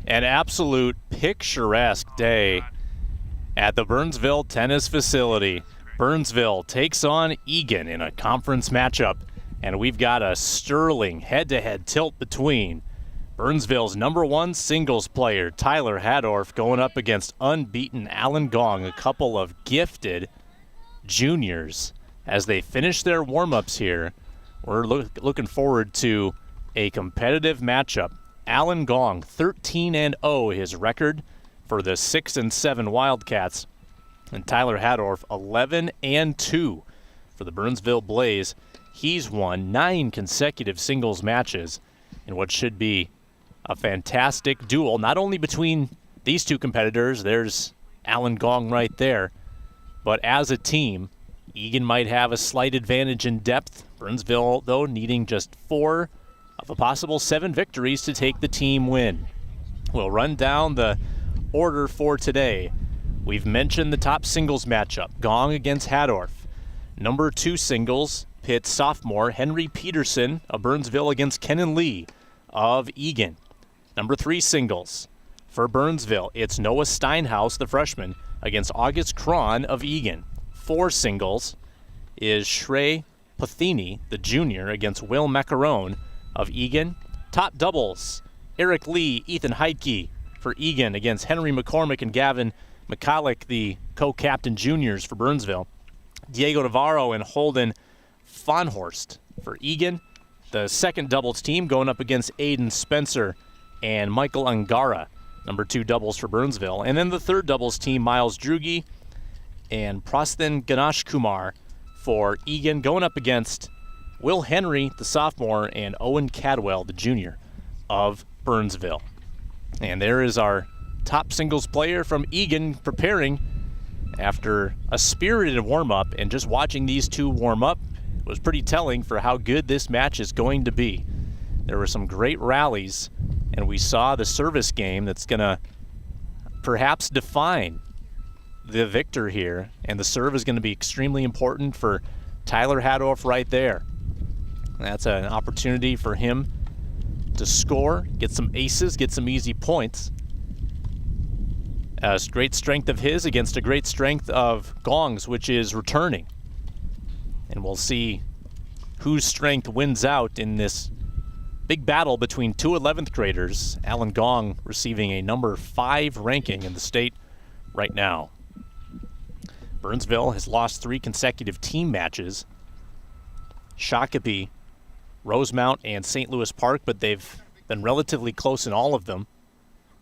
An absolute picturesque day at the Burnsville tennis facility. Burnsville takes on Eagan in a conference matchup, and we've got a sterling head-to-head tilt between Burnsville's #1 singles player, Tyler Haddorf, going up against unbeaten Alan Gong, a couple of gifted juniors. As they finish their warm-ups here, we're looking forward to a competitive matchup. Alan Gong, 13-0 his record for the 6-7 Wildcats. And Tyler Haddorf, 11-2 for the Burnsville Blaze. He's won 9 consecutive singles matches in what should be a fantastic duel, not only between these two competitors, there's Alan Gong right there, but as a team, Eagan might have a slight advantage in depth. Burnsville, though, needing just 4 of a possible 7 victories to take the team win. We'll run down the order for today. We've mentioned the top singles matchup, Gong against Haddorf. #2 singles pits sophomore Henry Peterson of Burnsville against Kennen Lee of Eagan. #3 singles for Burnsville, it's Noah Steinhaus, the freshman, against August Cron of Eagan. 4 singles is Shrey Pathini, the junior, against Will Macaron of Eagan. Top doubles, Eric Lee, Ethan Heitke for Eagan against Henry McCormick and Gavin McCulloch, the co-captain juniors for Burnsville. Diego Navarro and Holden Fonhorst for Eagan. The second doubles team going up against Aiden Spencer and Michael Angara, #2 doubles for Burnsville. And then the third doubles team, Miles Drugi and Prastin Ganesh Kumar for Eagan, going up against Will Henry, the sophomore, and Owen Cadwell, the junior, of Burnsville. And there is our top singles player from Eagan preparing after a spirited warm-up, and just watching these two warm up was pretty telling for how good this match is going to be. There were some great rallies, and we saw the service game that's going to perhaps define the victor here, and the serve is going to be extremely important for Tyler Haddorf right there. That's an opportunity for him to score, get some aces, get some easy points. A great strength of his against a great strength of Gong's, which is returning. And we'll see whose strength wins out in this big battle between 2 11th graders. Alan Gong receiving a #5 ranking in the state right now. Burnsville has lost 3 consecutive team matches. Shakopee, Rosemount, and St. Louis Park, but they've been relatively close in all of them.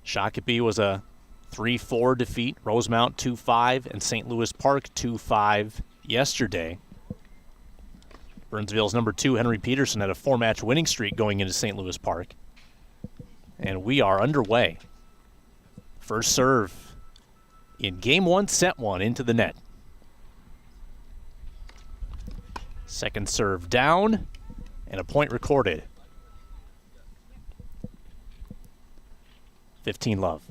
Shakopee was a 3-4 defeat, Rosemount 2-5, and St. Louis Park 2-5 yesterday. Burnsville's #2, Henry Peterson, had a 4-match winning streak going into St. Louis Park. And we are underway. First serve in game 1, set 1 into the net. Second serve down, and a point recorded. 15-love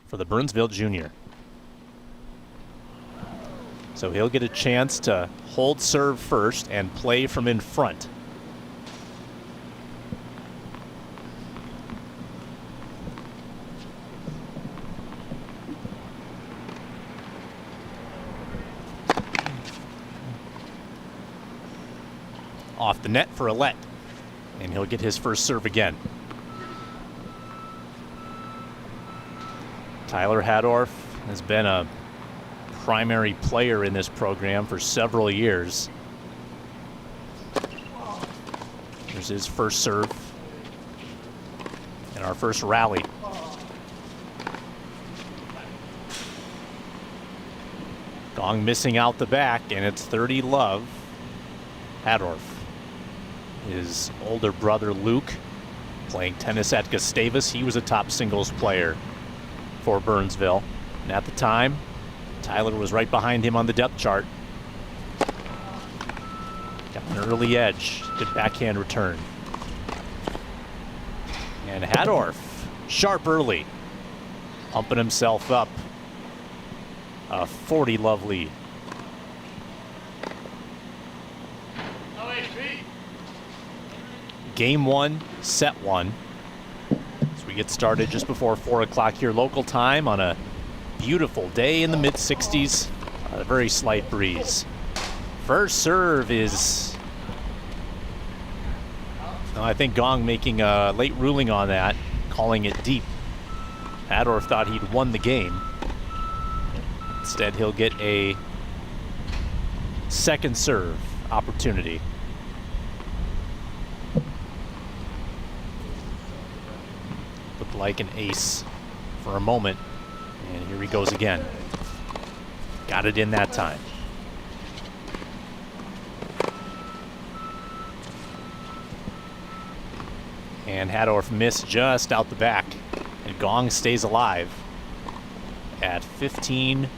for the Burnsville junior. So he'll get a chance to hold serve first and play from in front. Off the net for a let, and he'll get his first serve again. Tyler Haddorf has been a primary player in this program for several years. There's his first serve and our first rally. Gong missing out the back, and it's 30-love. Haddorf. His older brother Luke playing tennis at Gustavus. He was a top singles player for Burnsville. And at the time, Tyler was right behind him on the depth chart. Got an early edge. Good backhand return. And Haddorf, sharp early, pumping himself up. A 40-love lead. Game 1, set 1. As We get started just before 4 o'clock here local time on a beautiful day in the mid-60s. A very slight breeze. First serve is, I think Gong making a late ruling on that, calling it deep. Haddorf thought he'd won the game. Instead, he'll get a second serve opportunity. Looked like an ace for a moment, and here he goes again. Got it in that time. And Haddorf missed just out the back, and Gong stays alive at 15-40.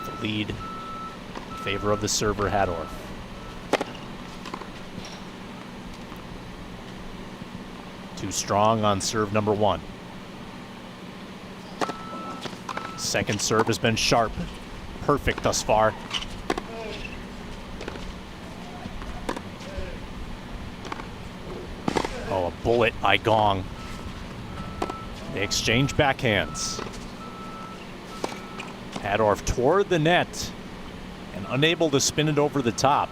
The lead in favor of the server, Haddorf. Too strong on serve number 1. Second serve has been sharp. Perfect thus far. Oh, a bullet by Gong. They exchange backhands. Haddorf toward the net and unable to spin it over the top.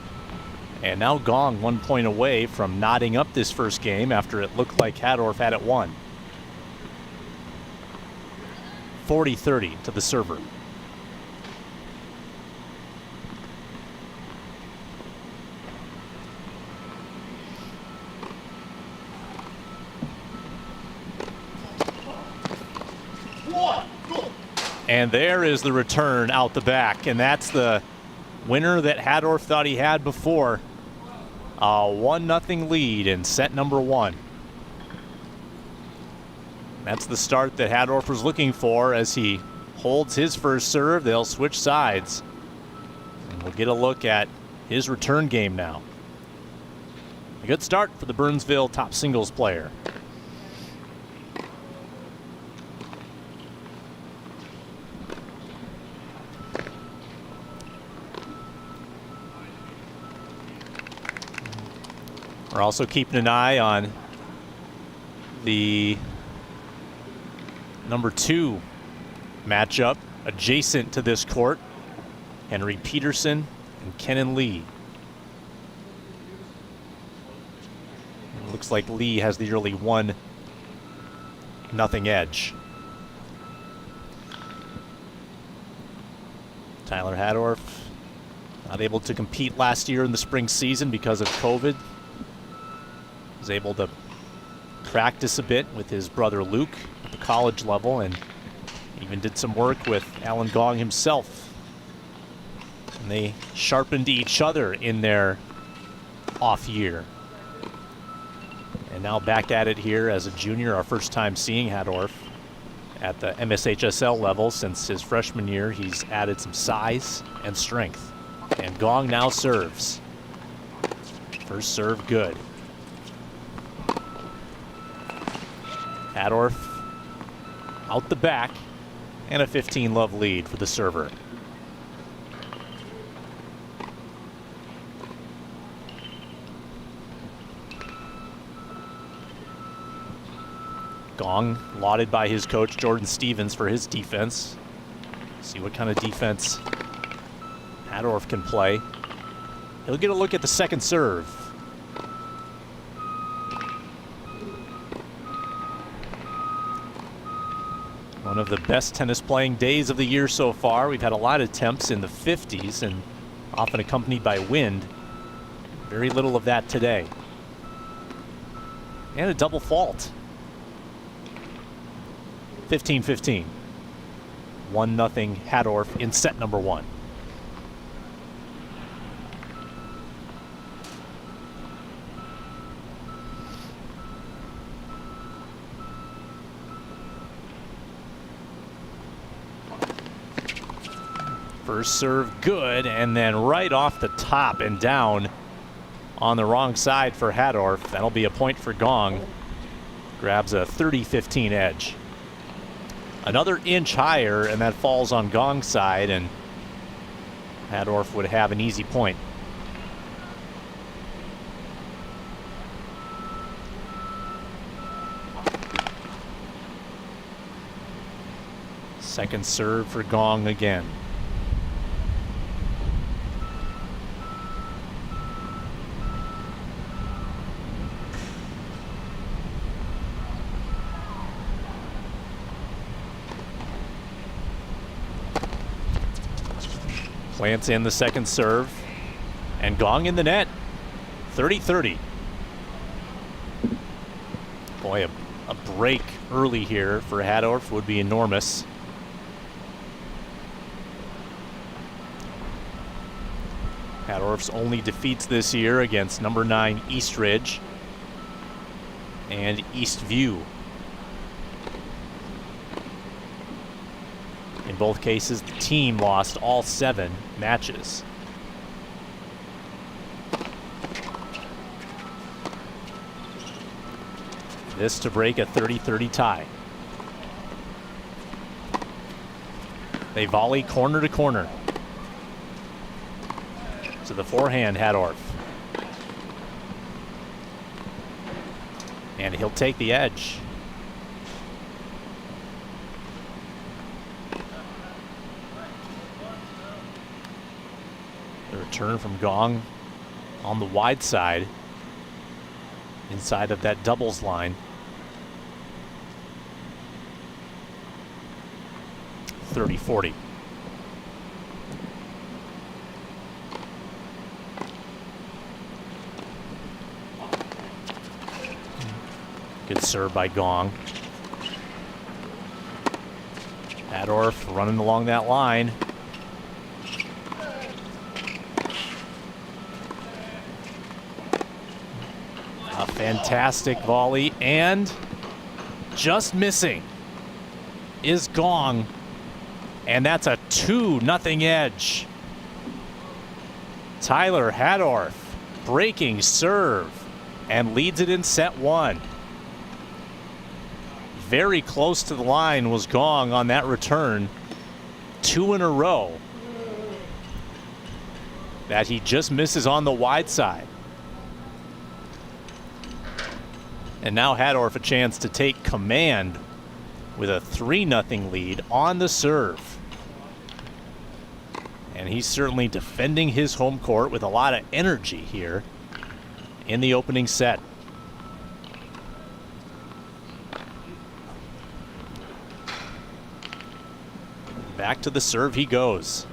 And now Gong 1 point away from knotting up this first game after it looked like Haddorf had it won. 40-30 to the server. And there is the return out the back, and that's the winner that Haddorf thought he had before. A 1-0 lead in set number 1. That's the start that Haddorf was looking for as he holds his first serve. They'll switch sides. And we'll get a look at his return game now. A good start for the Burnsville top singles player. We're also keeping an eye on the number 2 matchup adjacent to this court. Henry Peterson and Kennen Lee. It looks like Lee has the early 1-0 edge. Tyler Haddorf not able to compete last year in the spring season because of COVID. Was able to practice a bit with his brother Luke at the college level, and even did some work with Alan Gong himself. And they sharpened each other in their off year. And now back at it here as a junior, our first time seeing Haddorf at the MSHSL level since his freshman year. He's added some size and strength. And Gong now serves. First serve good. Haddorf out the back, and a 15-love lead for the server. Gong lauded by his coach Jordan Stevens for his defense. See what kind of defense Haddorf can play. He'll get a look at the second serve. One of the best tennis playing days of the year so far. We've had a lot of temps in the 50s and often accompanied by wind. Very little of that today. And a double fault. 15-15. 1-0 Haddorf in set number 1. First serve good, and then right off the top and down on the wrong side for Haddorf. That'll be a point for Gong. Grabs a 30-15 edge. Another inch higher, and that falls on Gong's side, and Haddorf would have an easy point. Second serve for Gong again. Plants in the second serve, and Gong in the net. 30-30. Boy, a break early here for Haddorf would be enormous. Haddorf's only defeats this year against number 9 Eastridge and Eastview. In both cases, the team lost all 7 matches. This to break a 30-30 tie. They volley corner to corner. To the forehand, Haddorf. And he'll take the edge. The return from Gong on the wide side, inside of that doubles line. 30-40. Good serve by Gong. Haddorf running along that line. A fantastic volley, and just missing is Gong. And that's a 2-0 edge. Tyler Haddorf breaking serve and leads it in set 1. Very close to the line was Gong on that return. 2 in a row that he just misses on the wide side. And now Haddorf a chance to take command with a 3-0 lead on the serve. And he's certainly defending his home court with a lot of energy here in the opening set. Back to the serve he goes.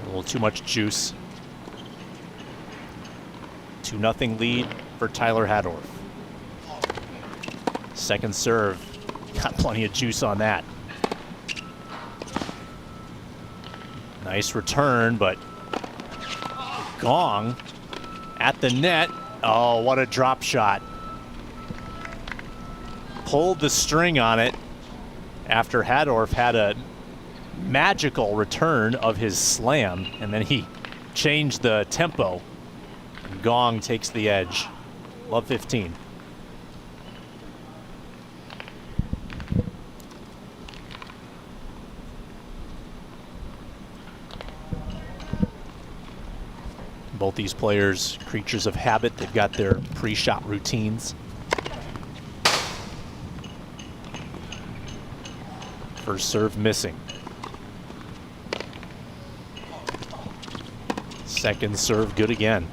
A little too much juice. 2-0 lead for Tyler Haddorf. Second serve. Got plenty of juice on that. Nice return, but Gong at the net. Oh, what a drop shot. Pulled the string on it after Haddorf had a magical return of his slam, and then he changed the tempo. Gong takes the edge. Love 15. Both these players, creatures of habit, they've got their pre-shot routines. First serve missing. Second serve good again.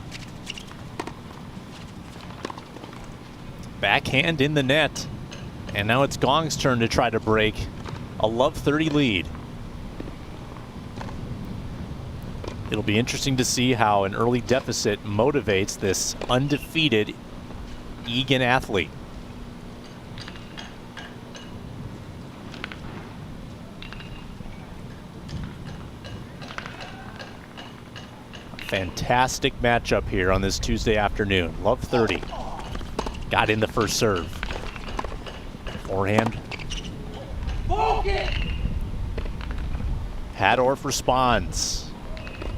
Backhand in the net. And now it's Gong's turn to try to break a Love 30 lead. It'll be interesting to see how an early deficit motivates this undefeated Eagan athlete. Fantastic matchup here on this Tuesday afternoon. Love 30. Got in the first serve. Forehand. Haddorf responds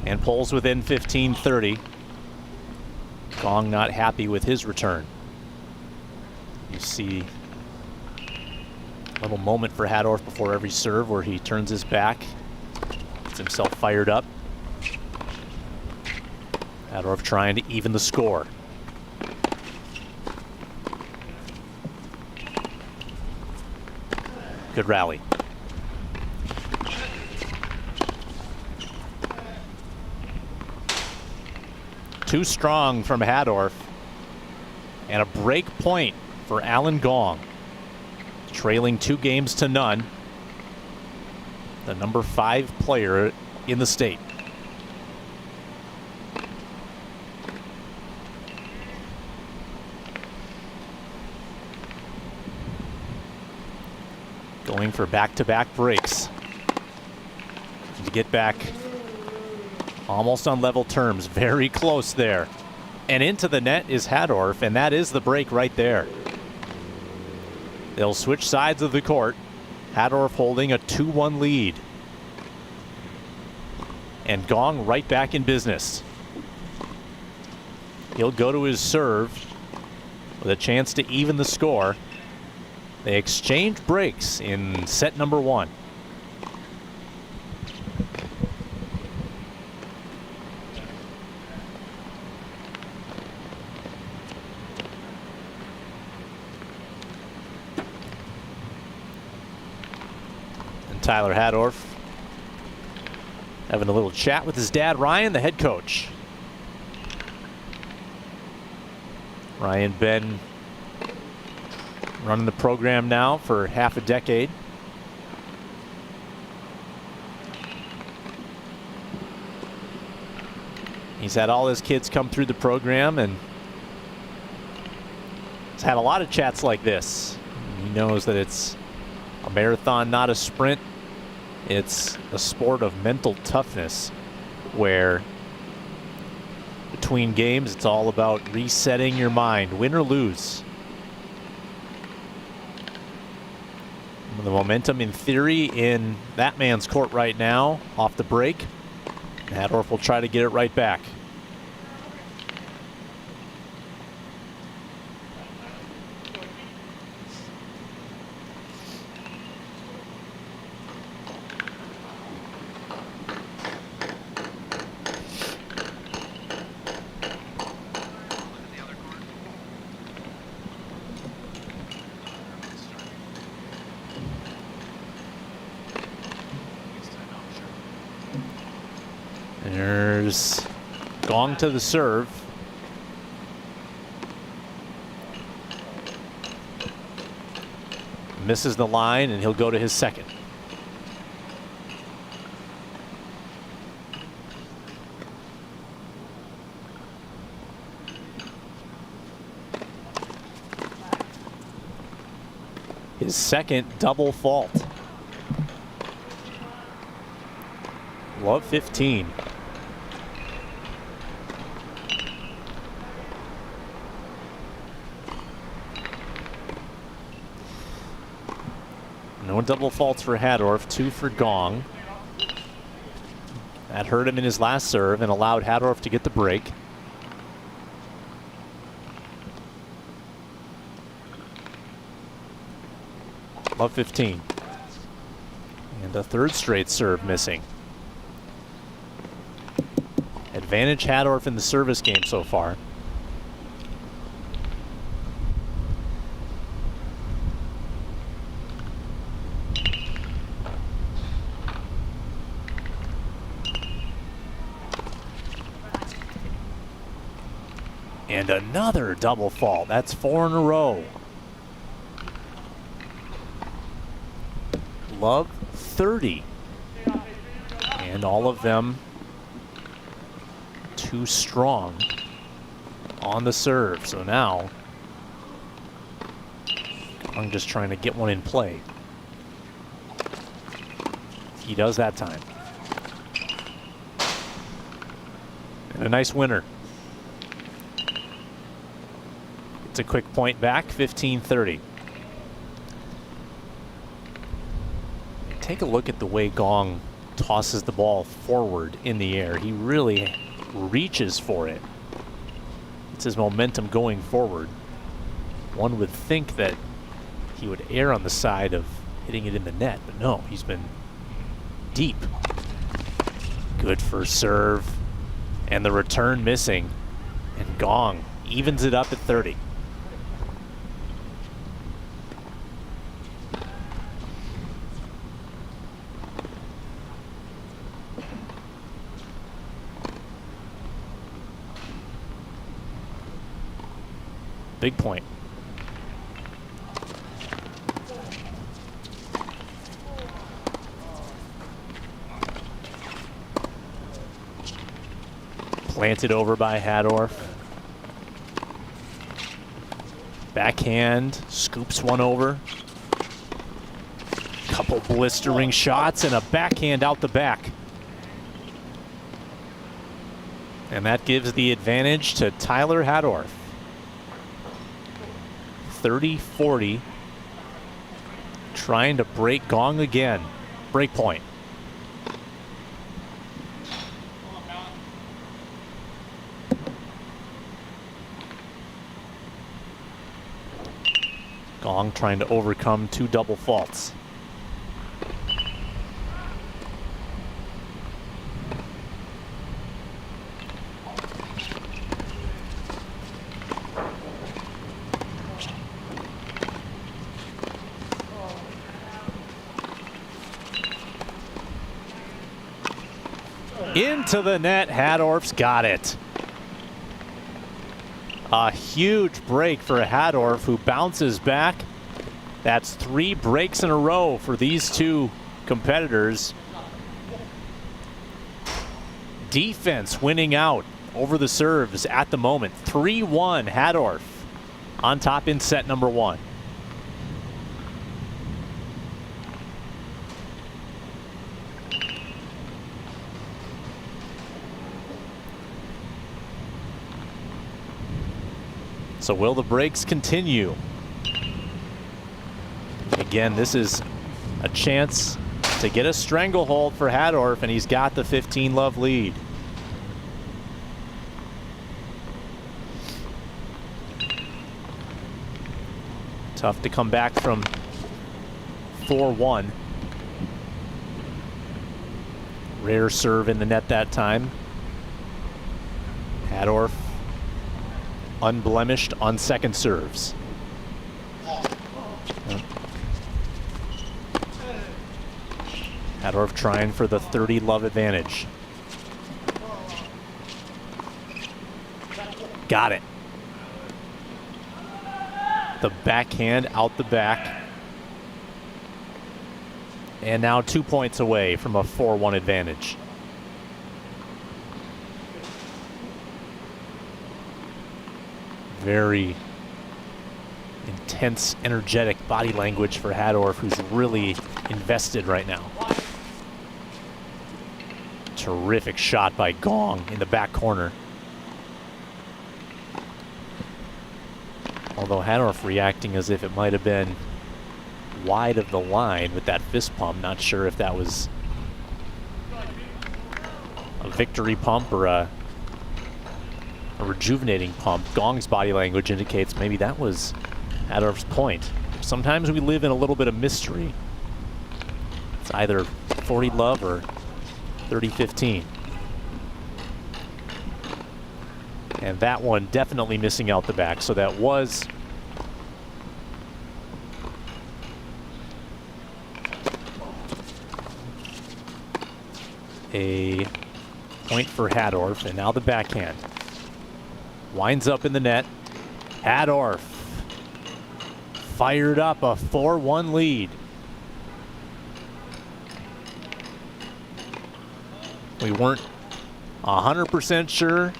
and pulls within 15-30. Gong not happy with his return. You see a little moment for Haddorf before every serve where he turns his back, gets himself fired up. Haddorf trying to even the score. Good rally. Too strong from Haddorf. And a break point for Alan Gong. Trailing 2 games to none. The number 5 player in the state. Going for back-to-back breaks. To get back almost on level terms. Very close there. And into the net is Haddorf, and that is the break right there. They'll switch sides of the court. Haddorf holding a 2-1 lead. And Gong right back in business. He'll go to his serve with a chance to even the score. They exchange breaks in set number 1. And Tyler Haddorf having a little chat with his dad, Ryan, the head coach. Ryan been running the program now for half a decade. He's had all his kids come through the program and he's had a lot of chats like this. He knows that it's a marathon, not a sprint. It's a sport of mental toughness where between games it's all about resetting your mind, win or lose. The momentum in theory in that man's court right now off the break. Haddorf will try to get it right back. There's Gong to the serve. Misses the line, and he'll go to his second. His second double fault. Love 15. No double faults for Haddorf, 2 for Gong. That hurt him in his last serve and allowed Haddorf to get the break. Love 15. And a third straight serve missing. Advantage Haddorf in the service game so far. And another double fault. That's 4 in a row. Love 30. And all of them too strong on the serve. So now I'm just trying to get one in play. He does that time. And a nice winner. It's a quick point back, 15-30. Take a look at the way Gong tosses the ball forward in the air. He really reaches for it. It's his momentum going forward. One would think that he would err on the side of hitting it in the net, but no, he's been deep. Good first serve, and the return missing, and Gong evens it up at 30. big point. Planted over by Haddorf. Backhand, scoops one over. Couple blistering shots and a backhand out the back. And that gives the advantage to Tyler Haddorf. 30-40. Trying to break Gong again. Break point. Gong trying to overcome 2 double faults. Into the net, Haddorf's got it. A huge break for Haddorf, who bounces back. That's 3 breaks in a row for these two competitors. Defense winning out over the serves at the moment. 3-1 Haddorf on top in set number 1. So will the breaks continue? Again, this is a chance to get a stranglehold for Haddorf, and he's got the 15-love lead. Tough to come back from 4-1. Rare serve in the net that time. Haddorf unblemished on second serves. Haddorf trying for the 30-love advantage. Got it. The backhand out the back. And now 2 points away from a 4-1 advantage. Very intense, energetic body language for Haddorf, who's really invested right now. Terrific shot by Gong in the back corner. Although Haddorf reacting as if it might have been wide of the line with that fist pump. Not sure if that was a victory pump or a rejuvenating pump. Gong's body language indicates maybe that was Haddorf's point. Sometimes we live in a little bit of mystery. It's either 40-love or 30-15. And that one definitely missing out the back, so that was a point for Haddorf, and now the backhand. Winds up in the net. Haddorf fired up, a 4-1 lead. We weren't 100% sure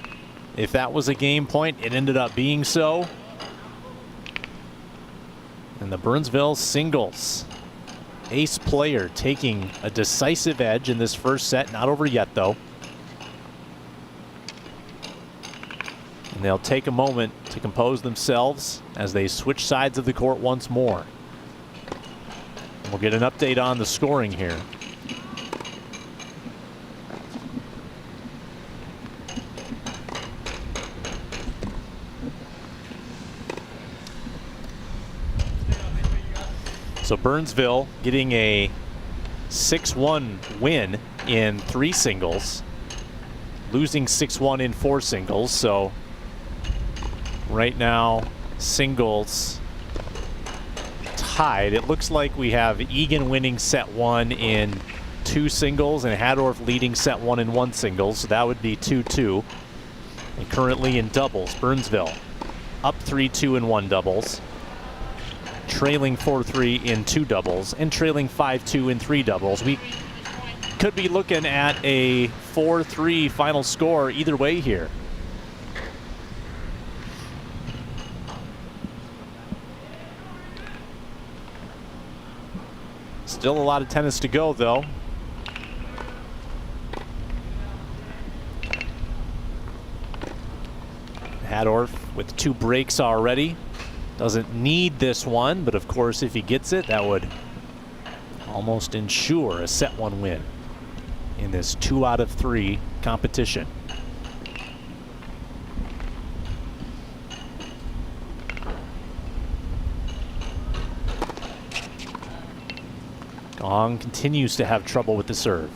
if that was a game point. It ended up being so. And the Burnsville singles ace player taking a decisive edge in this first set. Not over yet, though. And they'll take a moment to compose themselves as they switch sides of the court once more. And we'll get an update on the scoring here. So Burnsville getting a 6-1 win in 3 singles, losing 6-1 in 4 singles. So right now, singles tied. It looks like we have Eagan winning set 1 in 2 singles and Haddorf leading set 1 in 1 singles. So that would be 2-2. And currently in doubles, Burnsville up 3-2 in one doubles, trailing 4-3 in two doubles, and trailing 5-2 in three doubles. We could be looking at a 4-3 final score either way here. Still a lot of tennis to go, though. Haddorf with 2 breaks already. Doesn't need this one, but of course if he gets it, that would almost ensure a set 1 win in this 2 out of 3 competition. Gong continues to have trouble with the serve.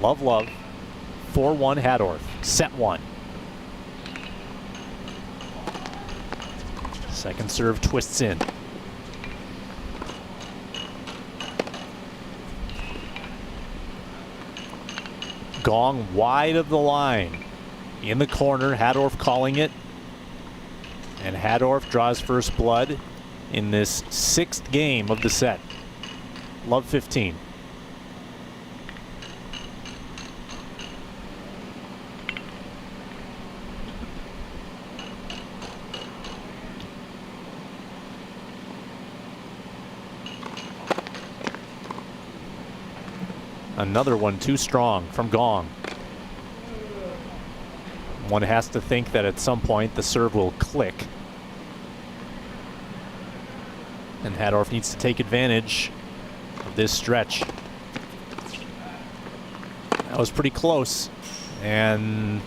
Love, 4-1 Haddorf, set 1. Second serve twists in. Gong wide of the line. In the corner, Haddorf calling it. And Haddorf draws first blood in this 6th game of the set. Love 15. Another one too strong from Gong. One has to think that at some point the serve will click. And Haddorf needs to take advantage of this stretch. That was pretty close. And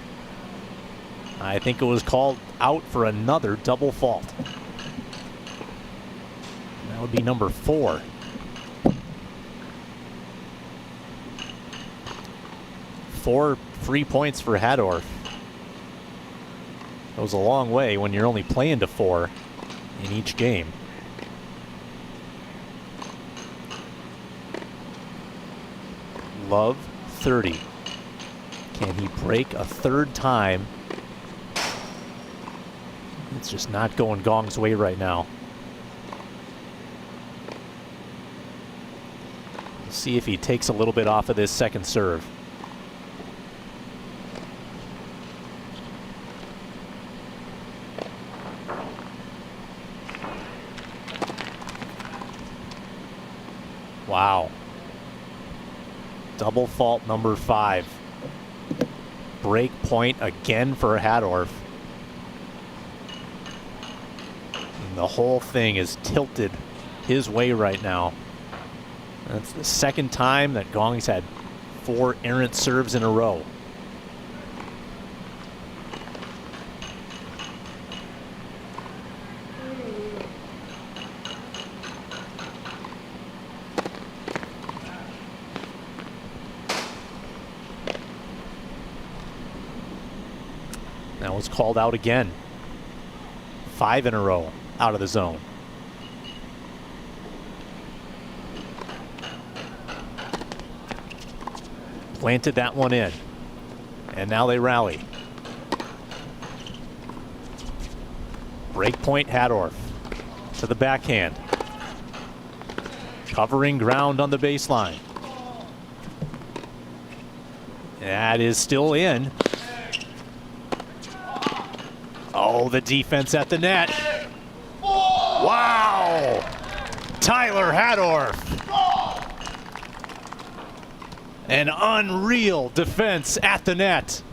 I think it was called out for another double fault. That would be number 4. Four free points for Haddorf. Goes a long way when you're only playing to 4 in each game. Love 30. Can he break a 3rd time? It's just not going Gong's way right now. We'll see if he takes a little bit off of this second serve. Wow. Double fault number 5. Break point again for Haddorf. And the whole thing is tilted his way right now. That's the 2nd time that Gong's had 4 errant serves in a row. That was called out again. 5 in a row out of the zone. Planted that one in. And now they rally. Break point Haddorf to the backhand. Covering ground on the baseline. That is still in. Oh, the defense at the net. Wow! Tyler Haddorf. An unreal defense at the net.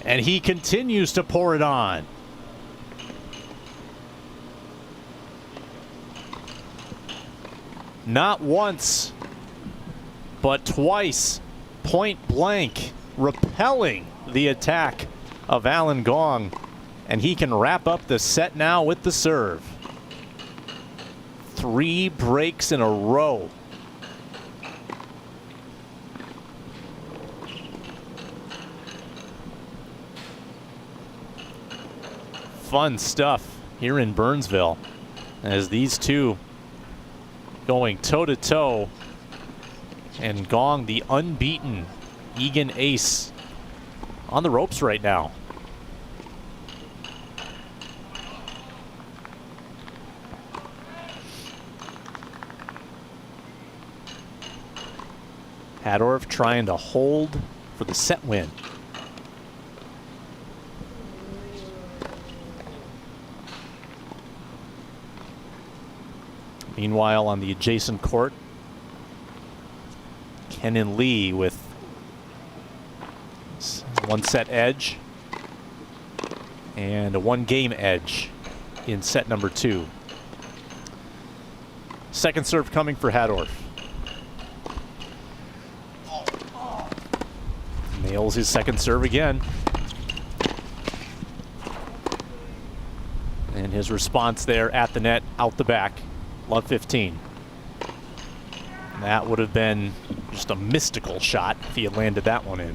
And he continues to pour it on. Not once, but twice, point blank, repelling the attack of Alan Gong, and he can wrap up the set now with the serve. 3 breaks in a row. Fun stuff here in Burnsville as these two going toe-to-toe, and Gong, the unbeaten Eagan ace on the ropes right now. Haddorf trying to hold for the set win. Meanwhile, on the adjacent court, Kennen Lee with one set edge and a one game edge in set number 2. Second serve coming for Haddorf. Nails his second serve again. And his response there at the net, out the back, love 15. That would have been just a mystical shot if he had landed that one in.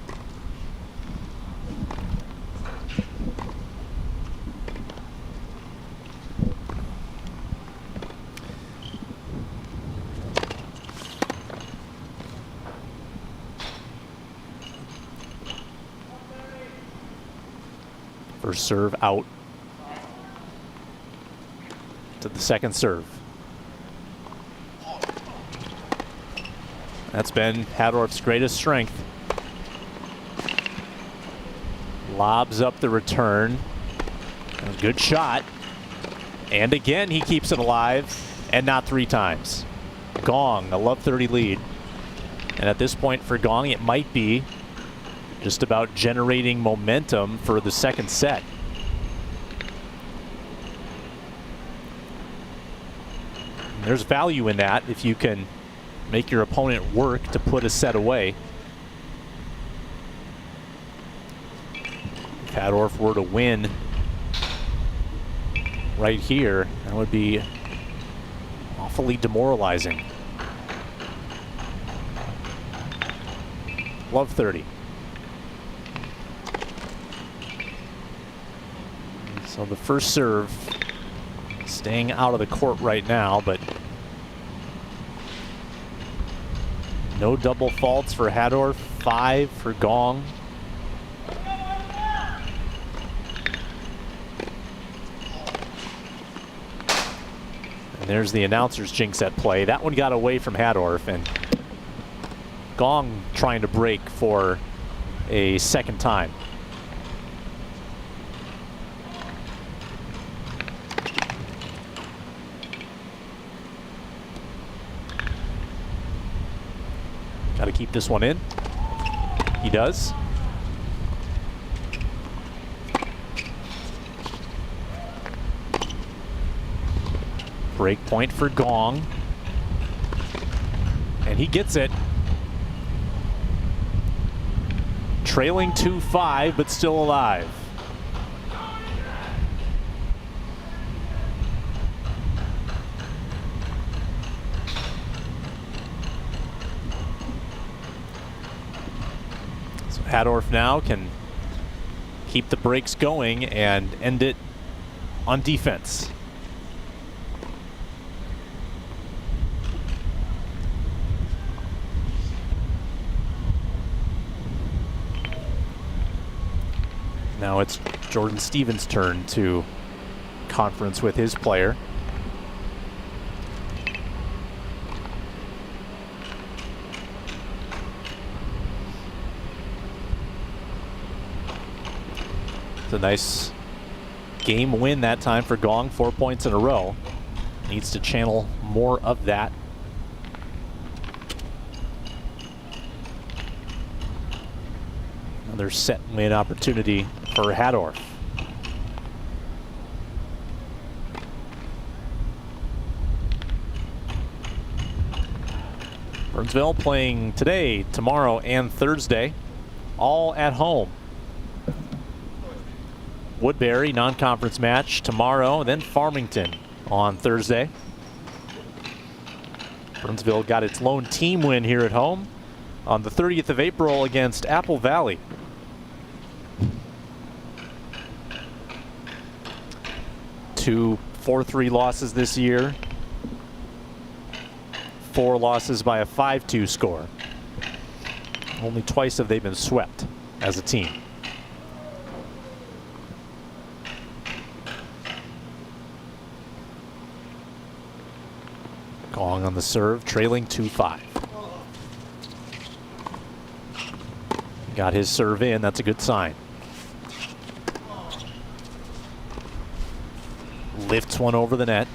First serve out to the second serve. That's been Haddorf's greatest strength. Lobs up the return. A good shot. And again, he keeps it alive, and not 3 times. Gong, a love 30 lead. And at this point for Gong, it might be just about generating momentum for the second set. And there's value in that if you can make your opponent work to put a set away. If Haddorf were to win right here, that would be awfully demoralizing. Love 30. So the first serve staying out of the court right now, but no double faults for Haddorf, 5 for Gong. And there's the announcer's jinx at play. That one got away from Haddorf, and Gong trying to break for a second time. Got to keep this one in. He does. Break point for Gong. And he gets it. Trailing 2-5, but still alive. Haddorf now can keep the breaks going and end it on defense. Now it's Jordan Stevens' turn to conference with his player. It's a nice game win that time for Gong, 4 points in a row. Needs to channel more of that. Another set win opportunity for Haddorf. Burnsville playing today, tomorrow, and Thursday, all at home. Woodbury, non-conference match tomorrow, then Farmington on Thursday. Burnsville got its lone team win here at home on the 30th of April against Apple Valley. Two 4-3 losses this year. 4 losses by a 5-2 score. Only twice have they been swept as a team. Gong on the serve, trailing 2-5. Got his serve in, that's a good sign. Lifts one over the net.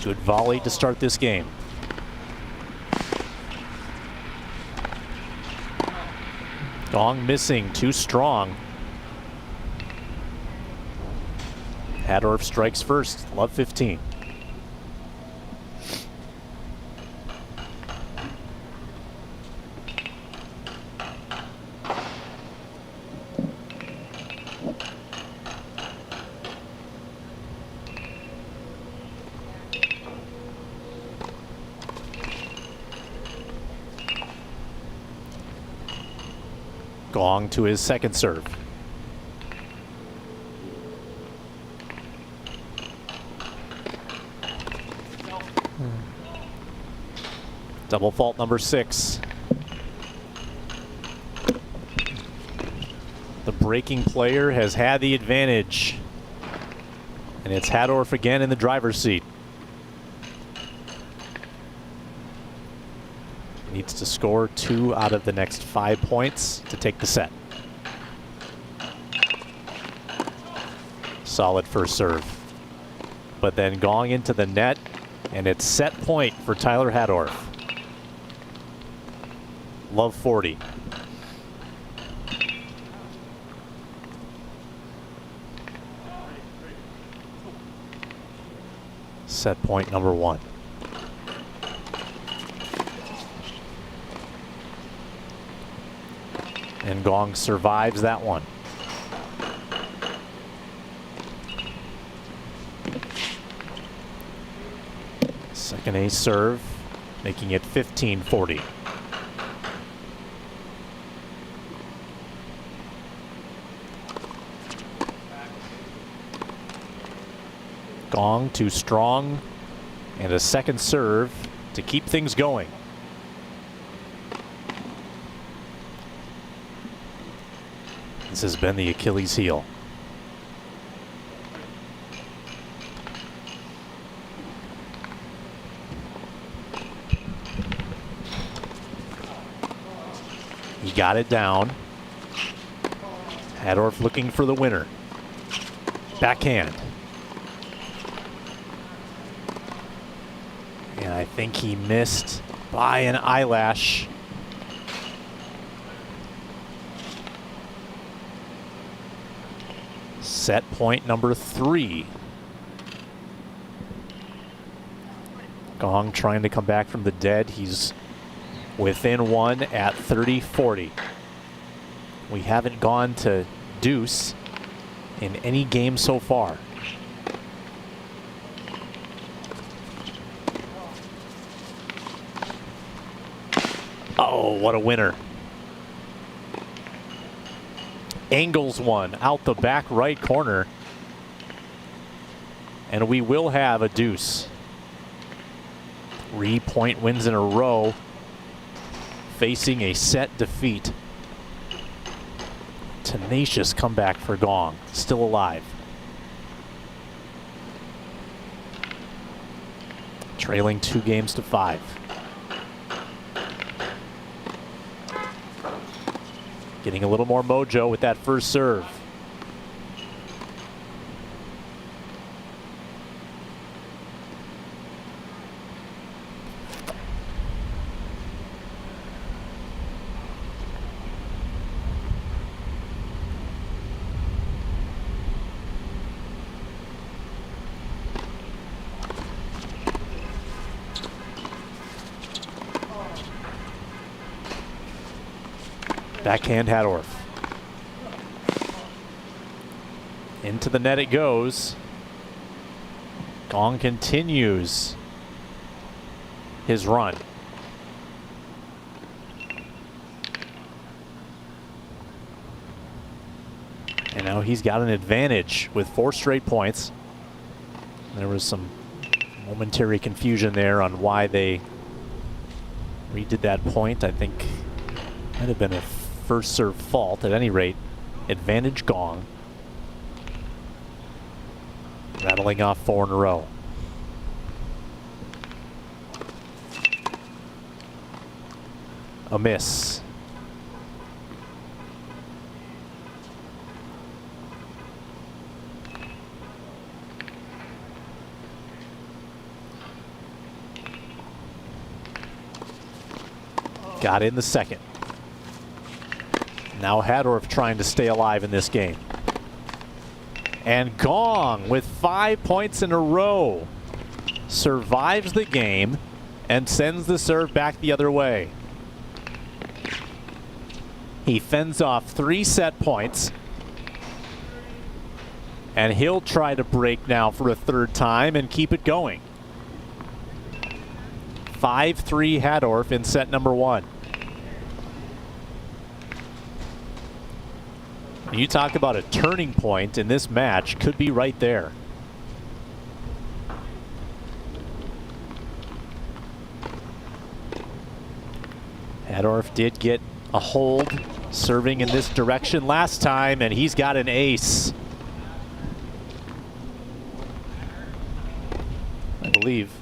Good volley to start this game. Gong missing, too strong. Haddorf strikes first, love 15. Gong to his second serve. Double fault number 6. The breaking player has had the advantage. And it's Haddorf again in the driver's seat. Needs to score 2 out of the next 5 points to take the set. Solid first serve. But then Gong into the net, and it's set point for Tyler Haddorf. Love 40. Set point number 1. And Gong survives that one. Second ace serve, making it 15-40. Gong too strong, and a second serve to keep things going. This has been the Achilles heel. He got it down. Haddorf looking for the winner. Backhand. And I think he missed by an eyelash. Set point number 3. Gong trying to come back from the dead. He's within 1 at 30-40. We haven't gone to deuce in any game so far. Oh, what a winner. Angles one out the back right corner. And we will have a deuce. 3-point wins in a row, facing a set defeat. Tenacious comeback for Gong, still alive. Trailing 2-5. Getting a little more mojo with that first serve. Backhand Haddorf. Into the net it goes. Gong continues his run. And now he's got an advantage with 4 straight points. There was some momentary confusion there on why they redid that point. I think Might have been a first serve fault. At any rate, advantage Gong. Rattling off 4 in a row. A miss. Got in the second. Now Haddorf trying to stay alive in this game. And Gong with 5 points in a row survives the game and sends the serve back the other way. He fends off 3 set points. And he'll try to break now for a 3rd time and keep it going. 5-3 Haddorf in set number 1. You talk about a turning point in this match, could be right there. Haddorf did get a hold serving in this direction last time, and he's got an ace. I believe.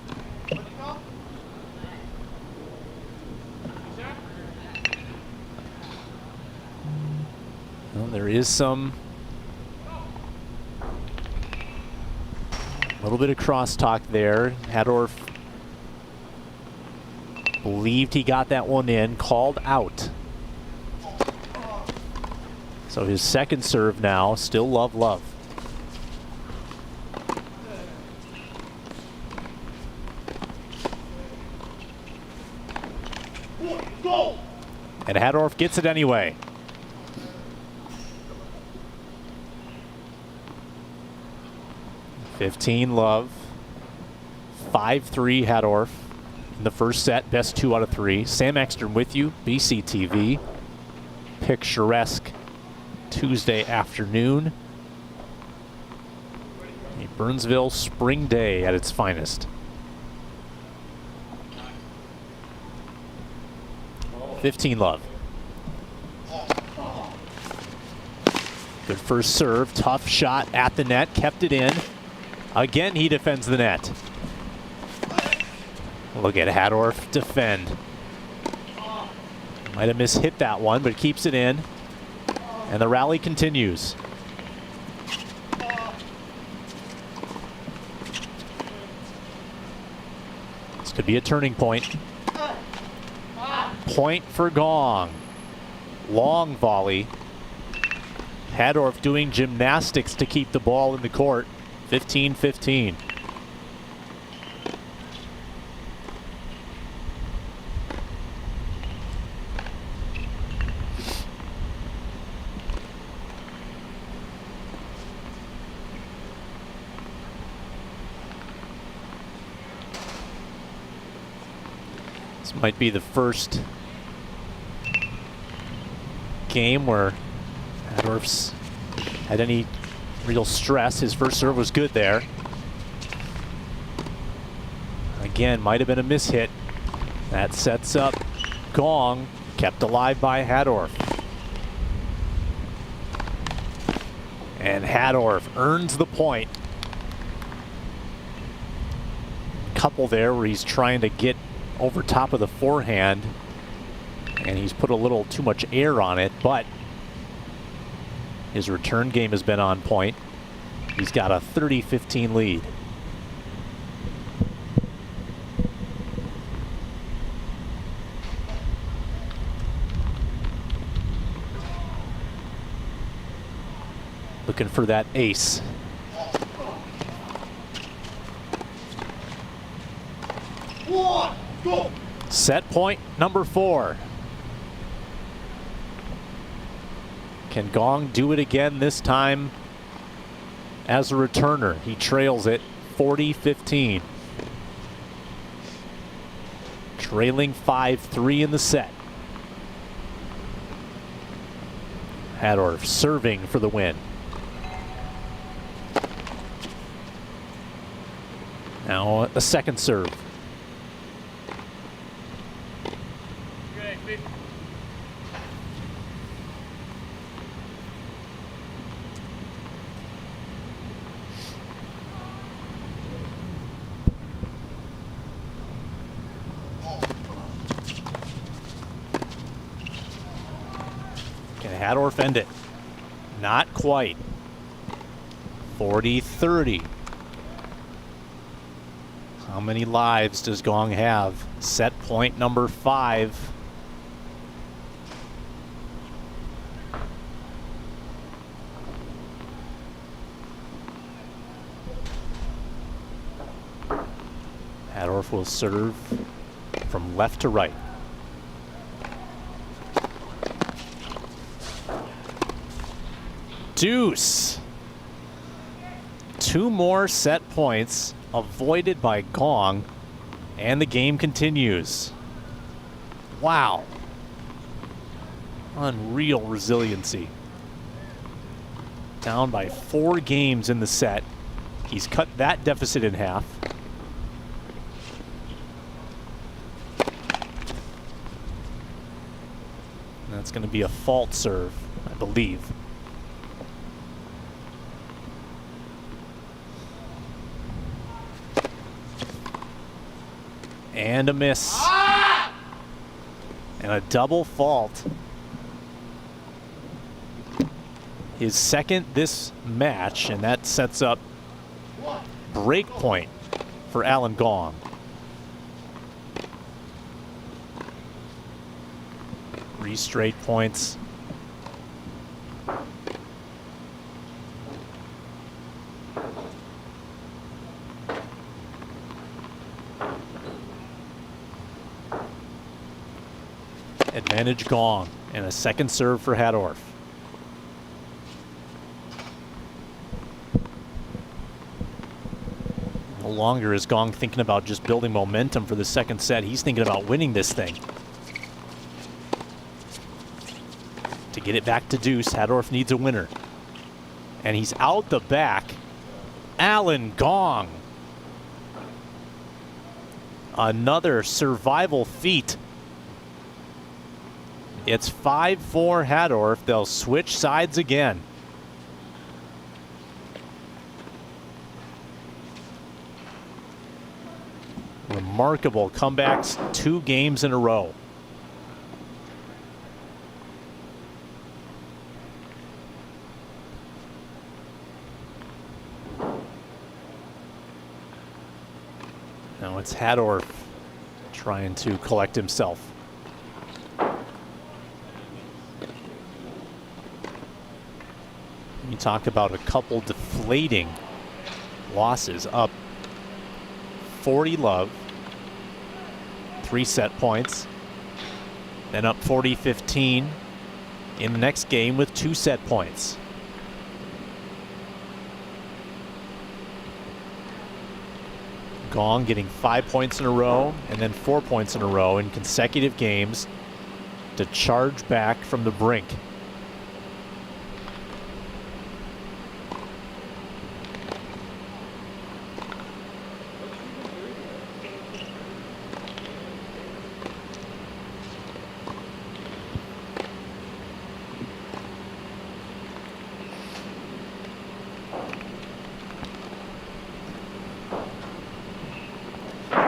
Well, there is some a little bit of crosstalk there. Haddorf believed he got that one in, called out. So his second serve now, still love. And Haddorf gets it anyway. Love. 5-3 Haddorf in the first set, best 2 out of 3. Sam Ekstrom with you, BCTV. Picturesque Tuesday afternoon. A Burnsville spring day at its finest. 15 Love. Good first serve, tough shot at the net, kept it in. Again, he defends the net. Look at Haddorf defend. Might have mishit that one, but keeps it in. And the rally continues. This could be a turning point. Point for Gong. Long volley. Haddorf doing gymnastics to keep the ball in the court. 15-15. This might be the first game where Haddorf's had any real stress. His first serve was good there. Again, might have been a mishit. That sets up Gong, kept alive by Haddorf. And Haddorf earns the point. Couple there where he's trying to get over top of the forehand, and he's put a little too much air on it, but his return game has been on point. He's got a 30-15 lead. Looking for that ace. One, go. Set point number 4. Can Gong do it again, this time as a returner? He trails it 40-15. Trailing 5-3 in the set. Haddorf serving for the win. Now a second serve. Haddorf end it? Not quite. 40-30. How many lives does Gong have? Set point number 5. Haddorf will serve from left to right. Deuce. 2 more set points avoided by Gong, and the game continues. Wow. Unreal resiliency. Down by 4 games in the set. He's cut that deficit in half. That's going to be a fault serve, I believe. And a miss. And a double fault. His second this match, and that sets up break point for Alan Gong. Three straight points. Advantage Gong, and a second serve for Haddorf. No longer is Gong thinking about just building momentum for the second set. He's thinking about winning this thing. To get it back to deuce, Haddorf needs a winner. And he's out the back. Alan Gong. Another survival feat. It's 5-4 Haddorf. They'll switch sides again. Remarkable comebacks, 2 games in a row. Now it's Haddorf trying to collect himself. You talk about a couple deflating losses. Up 40 love, 3 set points. Then up 40-15 in the next game with 2 set points. Gong getting 5 points in a row and then 4 points in a row in consecutive games to charge back from the brink.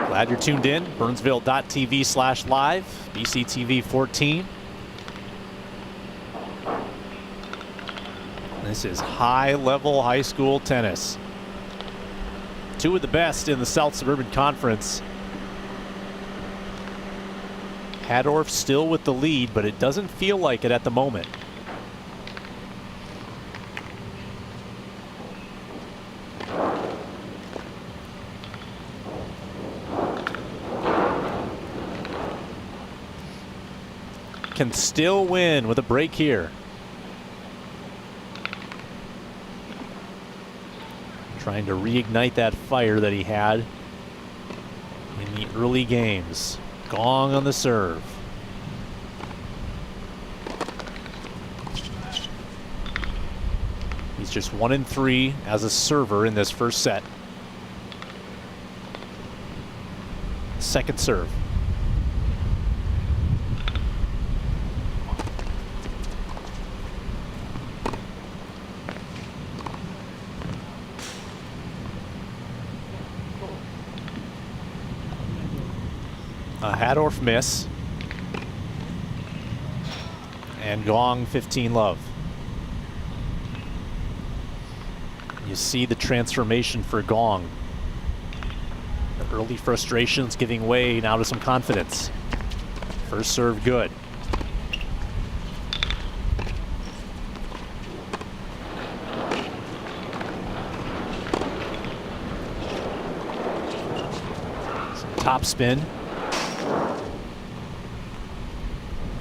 Glad you're tuned in. Burnsville.tv/live, BCTV 14. This is high-level high school tennis. 2 of the best in the South Suburban Conference. Haddorf still with the lead, but it doesn't feel like it at the moment. Can still win with a break here. Trying to reignite that fire that he had in the early games. Gong on the serve. He's just 1-3 as a server in this first set. Second serve. A Haddorf miss. And Gong 15 love. You see the transformation for Gong. The early frustrations giving way now to some confidence. First serve good. Some top spin.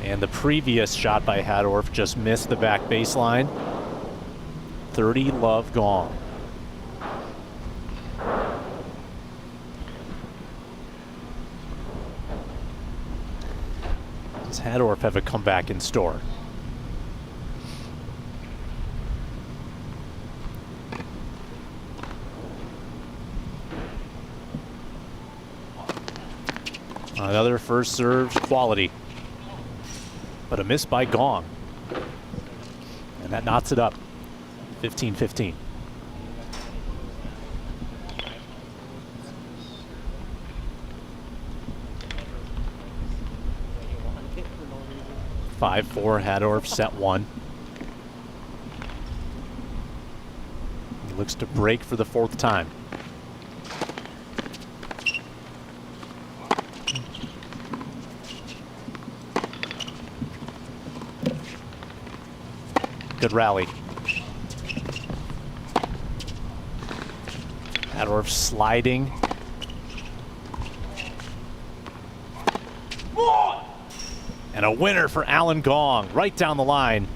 And the previous shot by Haddorf just missed the back baseline. 30 love Gong. Does Haddorf have a comeback in store? Another first serve quality. But a miss by Gong. And that knots it up. 15-15. (5-4) Haddorf, set one. He looks to break for the fourth time. Good rally. Haddorf sliding. And a winner for Alan Gong, right down the line.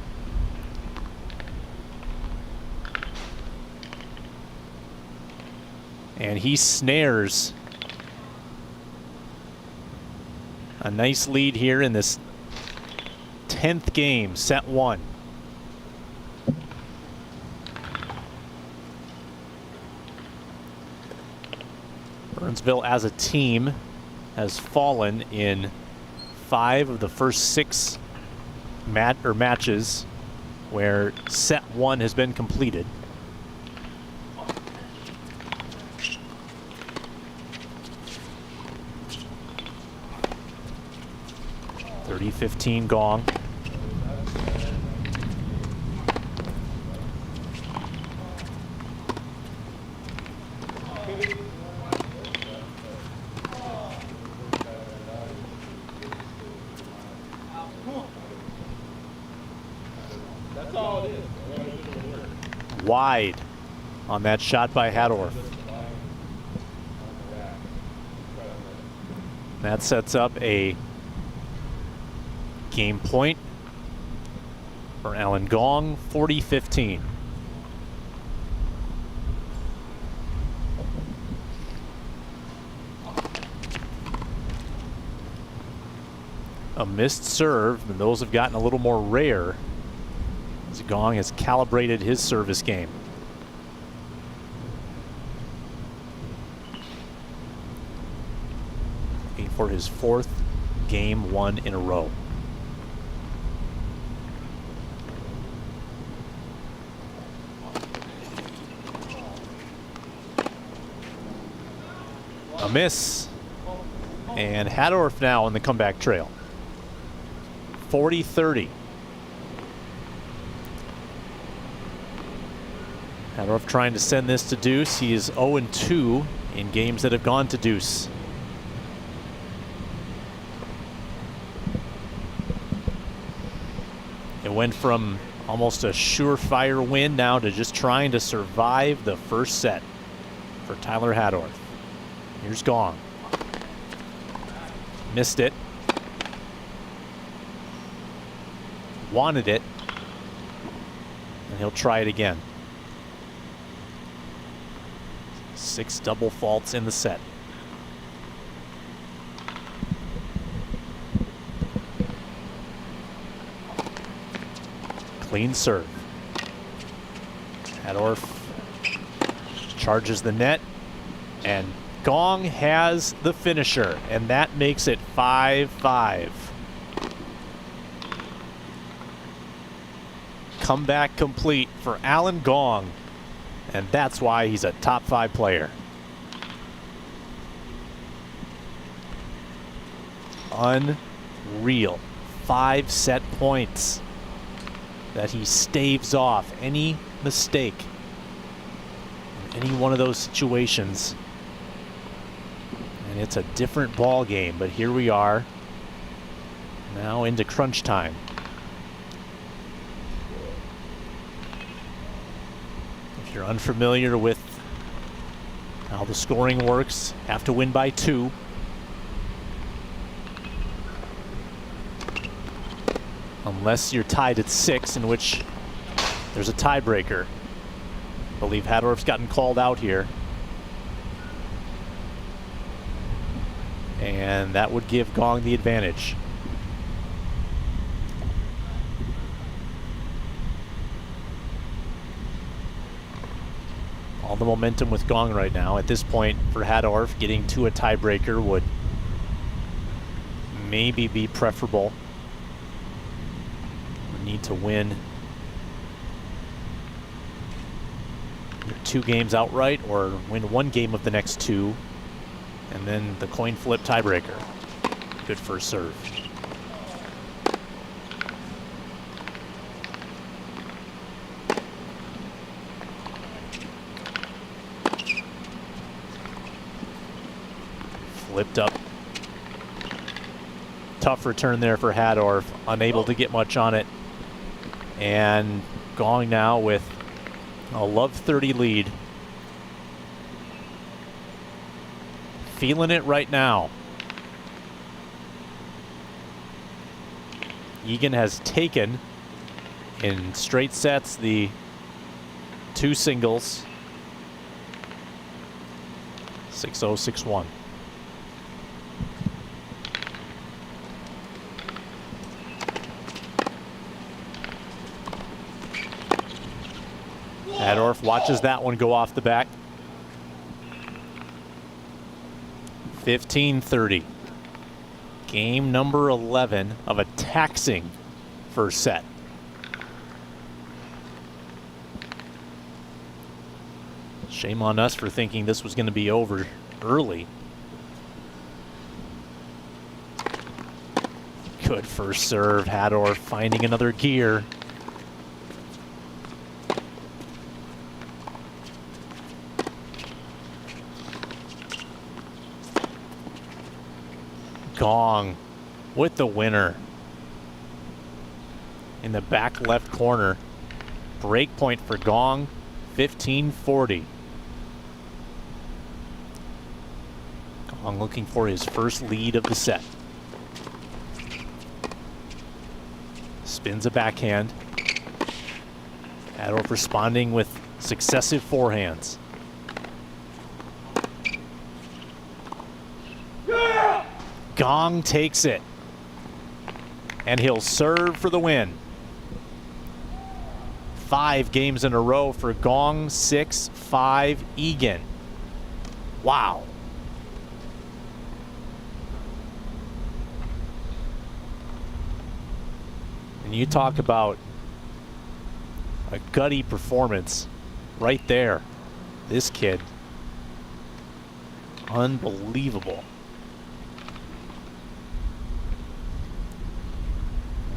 And he snares a nice lead here in this 10th game, set one. Burnsville as a team has fallen in 5 of the first 6 matches where set one has been completed. (30-15) Gong. Wide on that shot by Haddorf. That sets up a game point for Alan Gong, 40-15. A missed serve, and those have gotten a little more rare. Gong has calibrated his service game. Looking for his 4th game won in a row. A miss. And Haddorf now on the comeback trail. 40-30. Haddorf trying to send this to deuce. He is 0-2 in games that have gone to deuce. It went from almost a surefire win now to just trying to survive the first set for Tyler Haddorf. Here's Gong. Missed it. Wanted it. And he'll try it again. 6 double faults in the set. Clean serve. Haddorf charges the net, and Gong has the finisher, and that makes it 5-5. Comeback complete for Alan Gong. And that's why he's a top 5 player. Unreal. 5 set points. that he staves off any mistake in any one of those situations. And it's a different ball game, but here we are now into crunch time. If you're unfamiliar with how the scoring works, have to win by 2. Unless you're tied at 6, in which there's a tiebreaker. I believe Haddorf's gotten called out here. And that would give Gong the advantage. All the momentum with Gong right now. At this point, for Haddorf, getting to a tiebreaker would maybe be preferable. We need to win 2 games outright or win 1 game of the next 2, and then the coin flip tiebreaker. Good first serve. Flipped up. Tough return there for Haddorf. Unable to get much on it. And Gong now with a love 30 lead. Feeling it right now. Eagan has taken in straight sets the 2 singles. 6-0, 6-1. Haddorf watches that one go off the back. 15-30. Game number 11 of a taxing first set. Shame on us for thinking this was going to be over early. Good first serve. Haddorf finding another gear. Gong with the winner in the back left corner. Break point for Gong, 15-40. Gong looking for his first lead of the set. Spins a backhand. Haddorf responding with successive forehands. Gong takes it, and he'll serve for the win. 5 games in a row for Gong, 6-5 Eagan. Wow. And you talk about a gutty performance right there. This kid, unbelievable.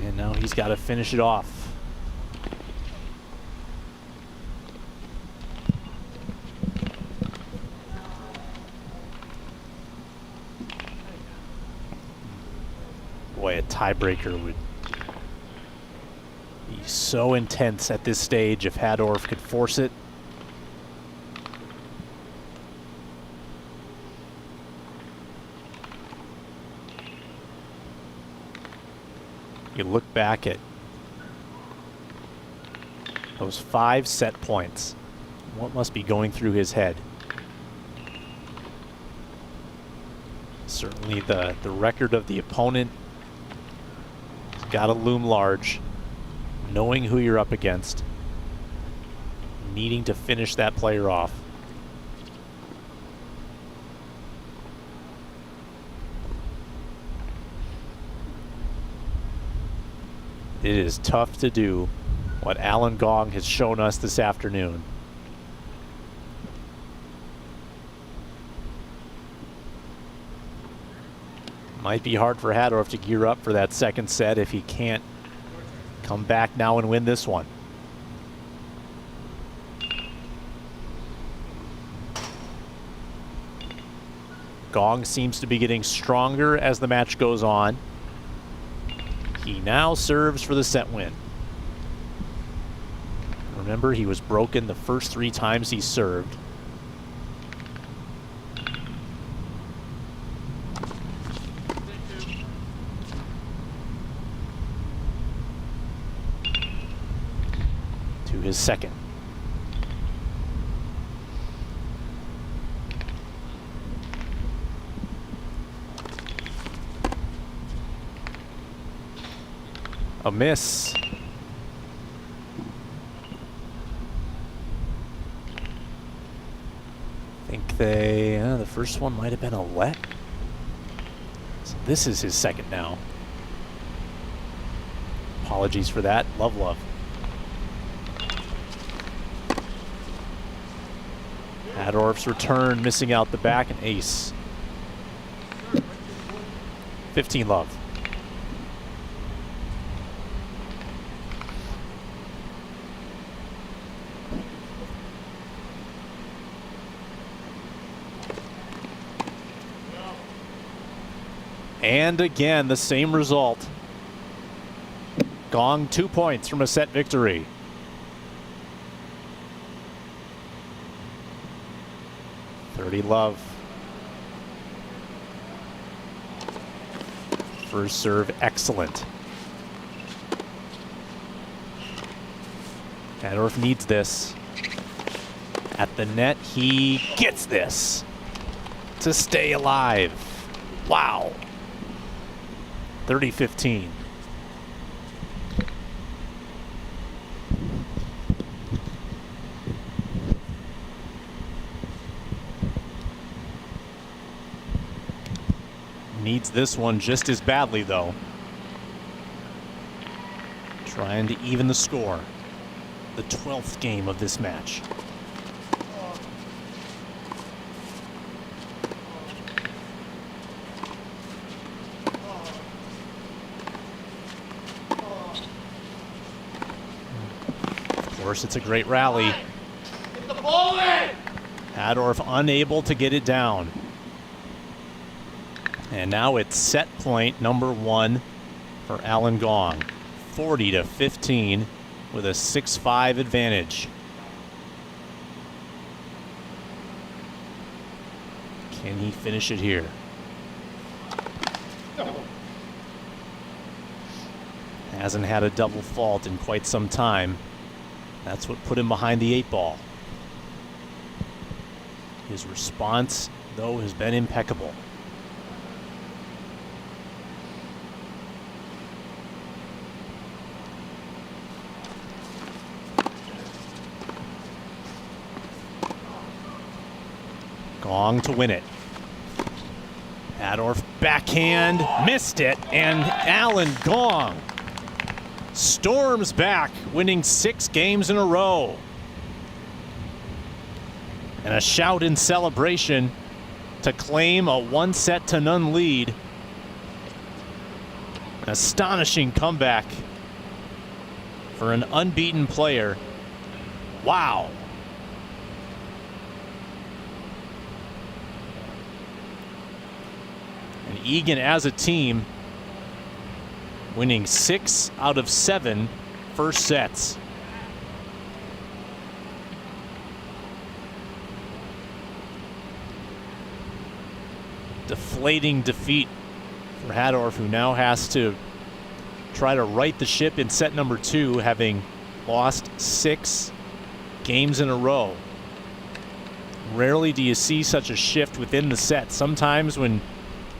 And now he's got to finish it off. Boy, a tiebreaker would be so intense at this stage if Haddorf could force it. You look back at those 5 set points. What must be going through his head? Certainly the record of the opponent has got to loom large. Knowing who you're up against. Needing to finish that player off. It is tough to do what Alan Gong has shown us this afternoon. Might be hard for Haddorf to gear up for that second set if he can't come back now and win this one. Gong seems to be getting stronger as the match goes on. He now serves for the set win. Remember, he was broken the first 3 times he served. To his second. A miss. I think the first one might have been a let. So this is his second now. Apologies for that. Love. Haddorf's return, missing out the back, and ace. 15 love. And again, the same result. Gong 2 points from a set victory. Love. First serve, excellent. Haddorf needs this. At the net, he gets this to stay alive. Wow. 30-15. Needs this one just as badly, though. Trying to even the score. The 12th game of this match. Of course, it's a great rally. Get the ball in! Haddorf unable to get it down. And now it's set point number 1 for Alan Gong. 40-15 with a 6-5 advantage. Can he finish it here? No. Hasn't had a double fault in quite some time. That's what put him behind the 8 ball. His response, though, has been impeccable. Gong to win it. Haddorf backhand, missed it, and Alan Gong storms back, winning 6 games in a row. And a shout in celebration to claim a 1-set-to-none lead. An astonishing comeback for an unbeaten player. Wow. And Eagan as a team winning 6 out of 7 first sets. Deflating defeat for Haddorf, who now has to try to right the ship in set number 2, having lost 6 games in a row. Rarely do you see such a shift within the set. Sometimes when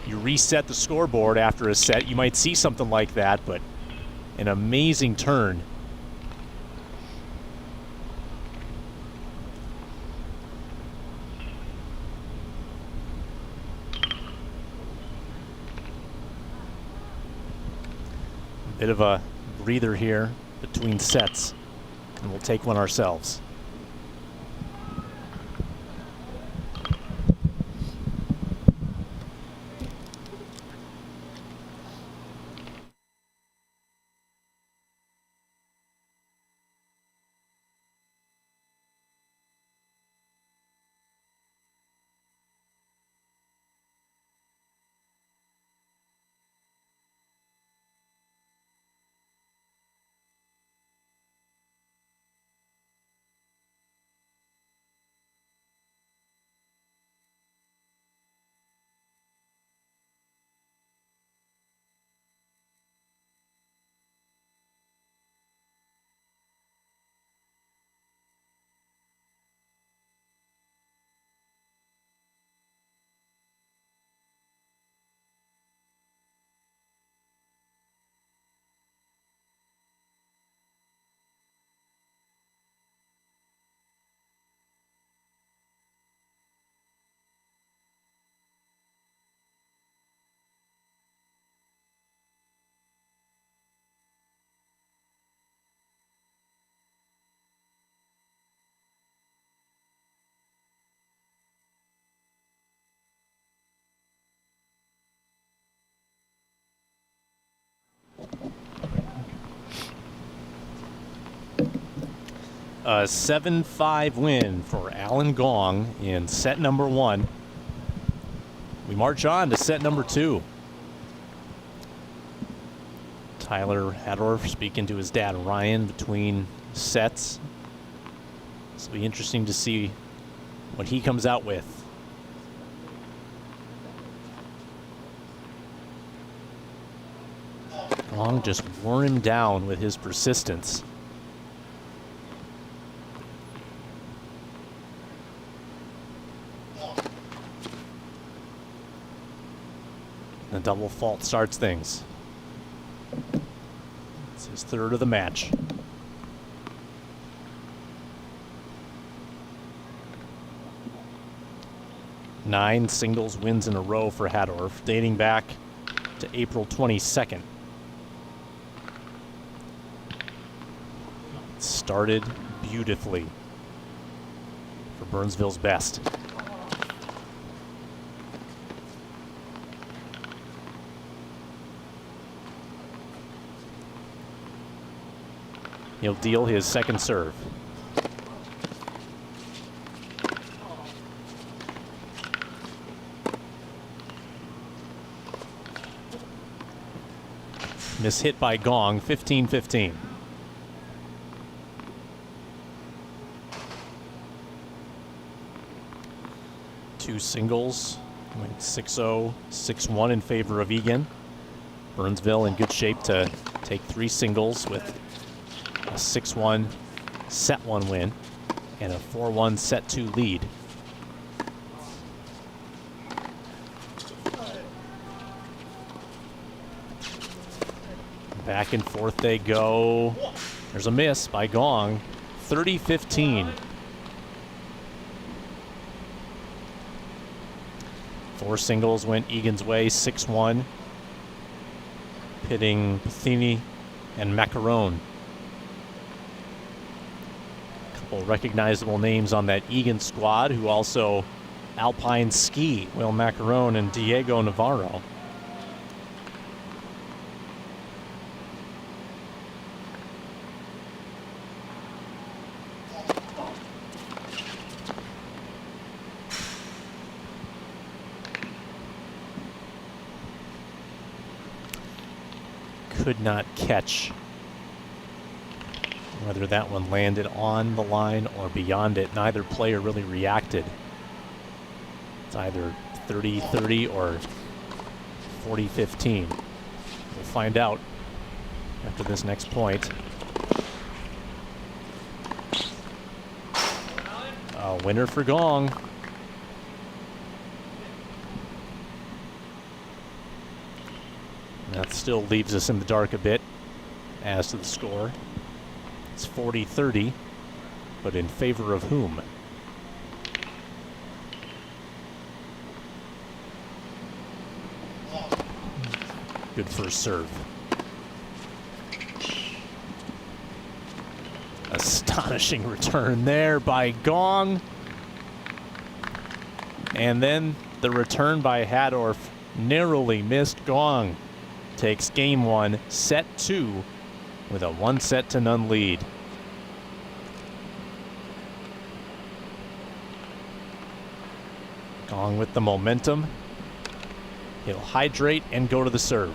you reset the scoreboard after a set, you might see something like that, but an amazing turn. Bit of a breather here between sets, and we'll take one ourselves. a 7-5 win for Alan Gong in set number 1. We march on to set number 2. Tyler Haddorf speaking to his dad Ryan between sets. This will be interesting to see what he comes out with. Gong just wore him down with his persistence. The double fault starts things. It's his third of the match. Nine singles wins in a row for Haddorf, dating back to April 22nd. It started beautifully for Burnsville's best. He'll deal his second serve. Miss hit by Gong, 15-15. Two singles, went 6-0, 6-1 in favor of Eagan. Burnsville in good shape to take three singles with a 6-1 set 1 win and a 4-1 set 2 lead. Back and forth they go. There's a miss by Gong, 30-15. Four singles went Egan's way, 6-1. Pitting Pathini and Macaron. Couple recognizable names on that Eagan squad who also alpine ski, Will Macaron and Diego Navarro. Could not catch whether that one landed on the line or beyond it. Neither player really reacted. It's either 30-30 or 40-15. We'll find out after this next point. A winner for Gong. That still leaves us in the dark a bit as to the score. It's 40-30, but in favor of whom? Good first serve. Astonishing return there by Gong. And then the return by Haddorf narrowly missed. Gong takes game 1, set 2, with a 1-0 lead. Gong with the momentum. He'll hydrate and go to the serve.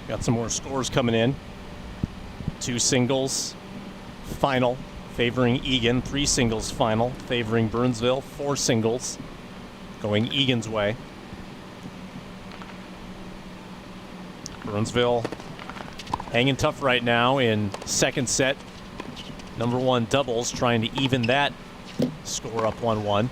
Got some more scores coming in. Two singles final favoring Eagan, three singles final favoring Burnsville, four singles going Egan's way. Burnsville hanging tough right now in second set. Number 1 doubles, trying to even that score up 1-1.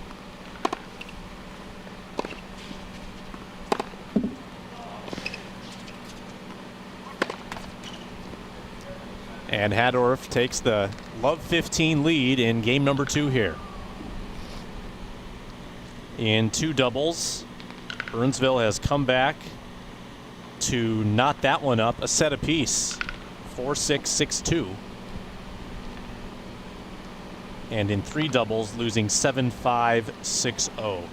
And Haddorf takes the Love 15 lead in game number 2 here. In two doubles, Burnsville has come back to knot that one up a set apiece. 4-6, 6-2. And in three doubles, losing 7-5, 6-0.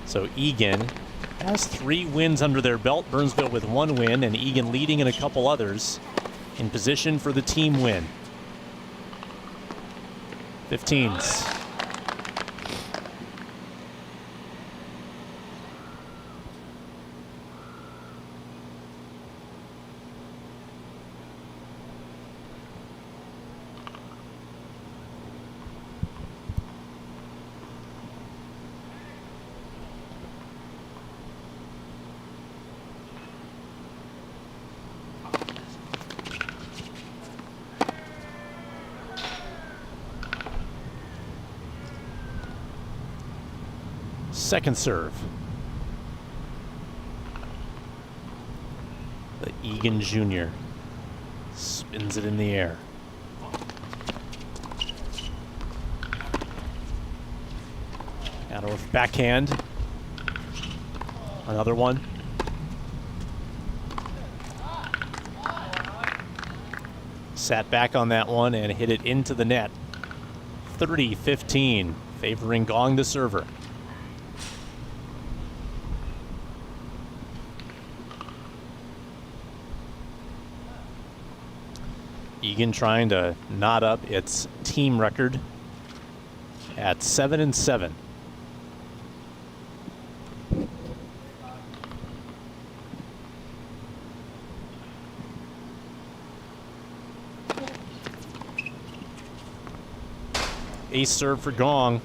So Eagan has 3 wins under their belt. Burnsville with 1 win, and Eagan leading in a couple others, in position for the team win. 15s. Second serve. The Eagan Jr. spins it in the air. Haddorf backhand. Another one. Sat back on that one and hit it into the net. 30-15, favoring Gong, the server. Eagan trying to knot up its team record at 7-7. Ace serve for Gong.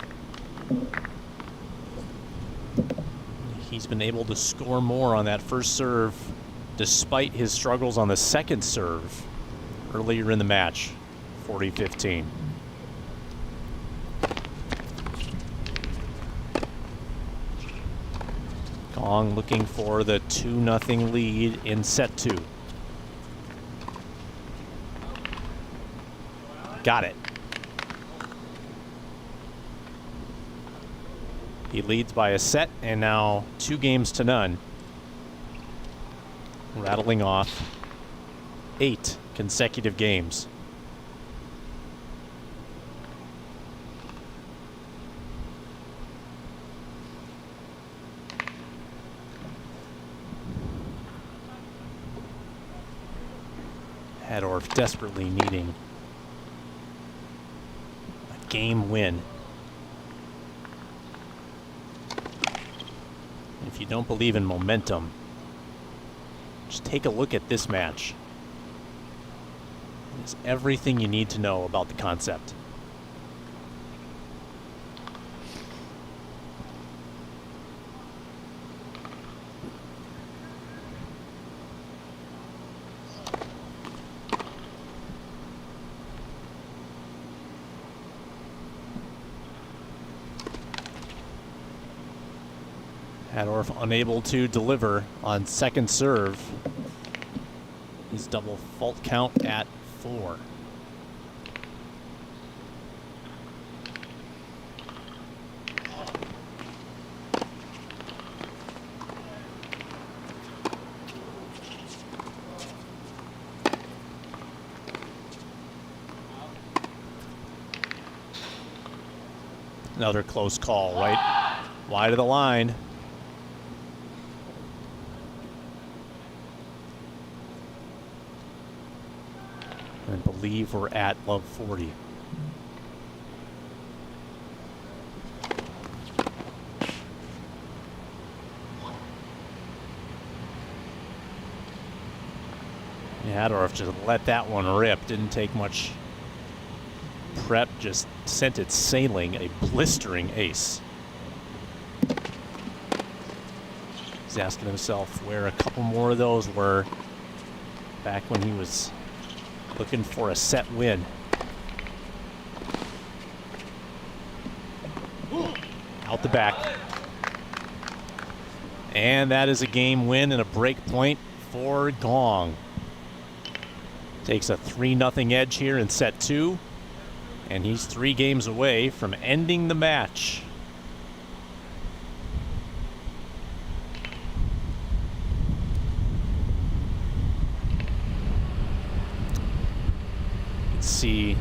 He's been able to score more on that first serve despite his struggles on the second serve earlier in the match. 40-15. Gong looking for the 2-0 lead in set 2. Got it. He leads by a set, and now 2-0. Rattling off 8 consecutive games. Haddorf desperately needing a game win. If you don't believe in momentum, just take a look at this match. It's everything you need to know about the concept. Haddorf unable to deliver on second serve. His double fault count at 4. Another close call, right wide of the line. I believe we're at love 40. Haddorf just let that one rip. Didn't take much prep, just sent it sailing. A blistering ace. He's asking himself where a couple more of those were back when he was looking for a set win. Out the back. And that is a game win and a break point for Gong. Takes a 3-0 edge here in set 2 And he's 3 games away from ending the match. You can see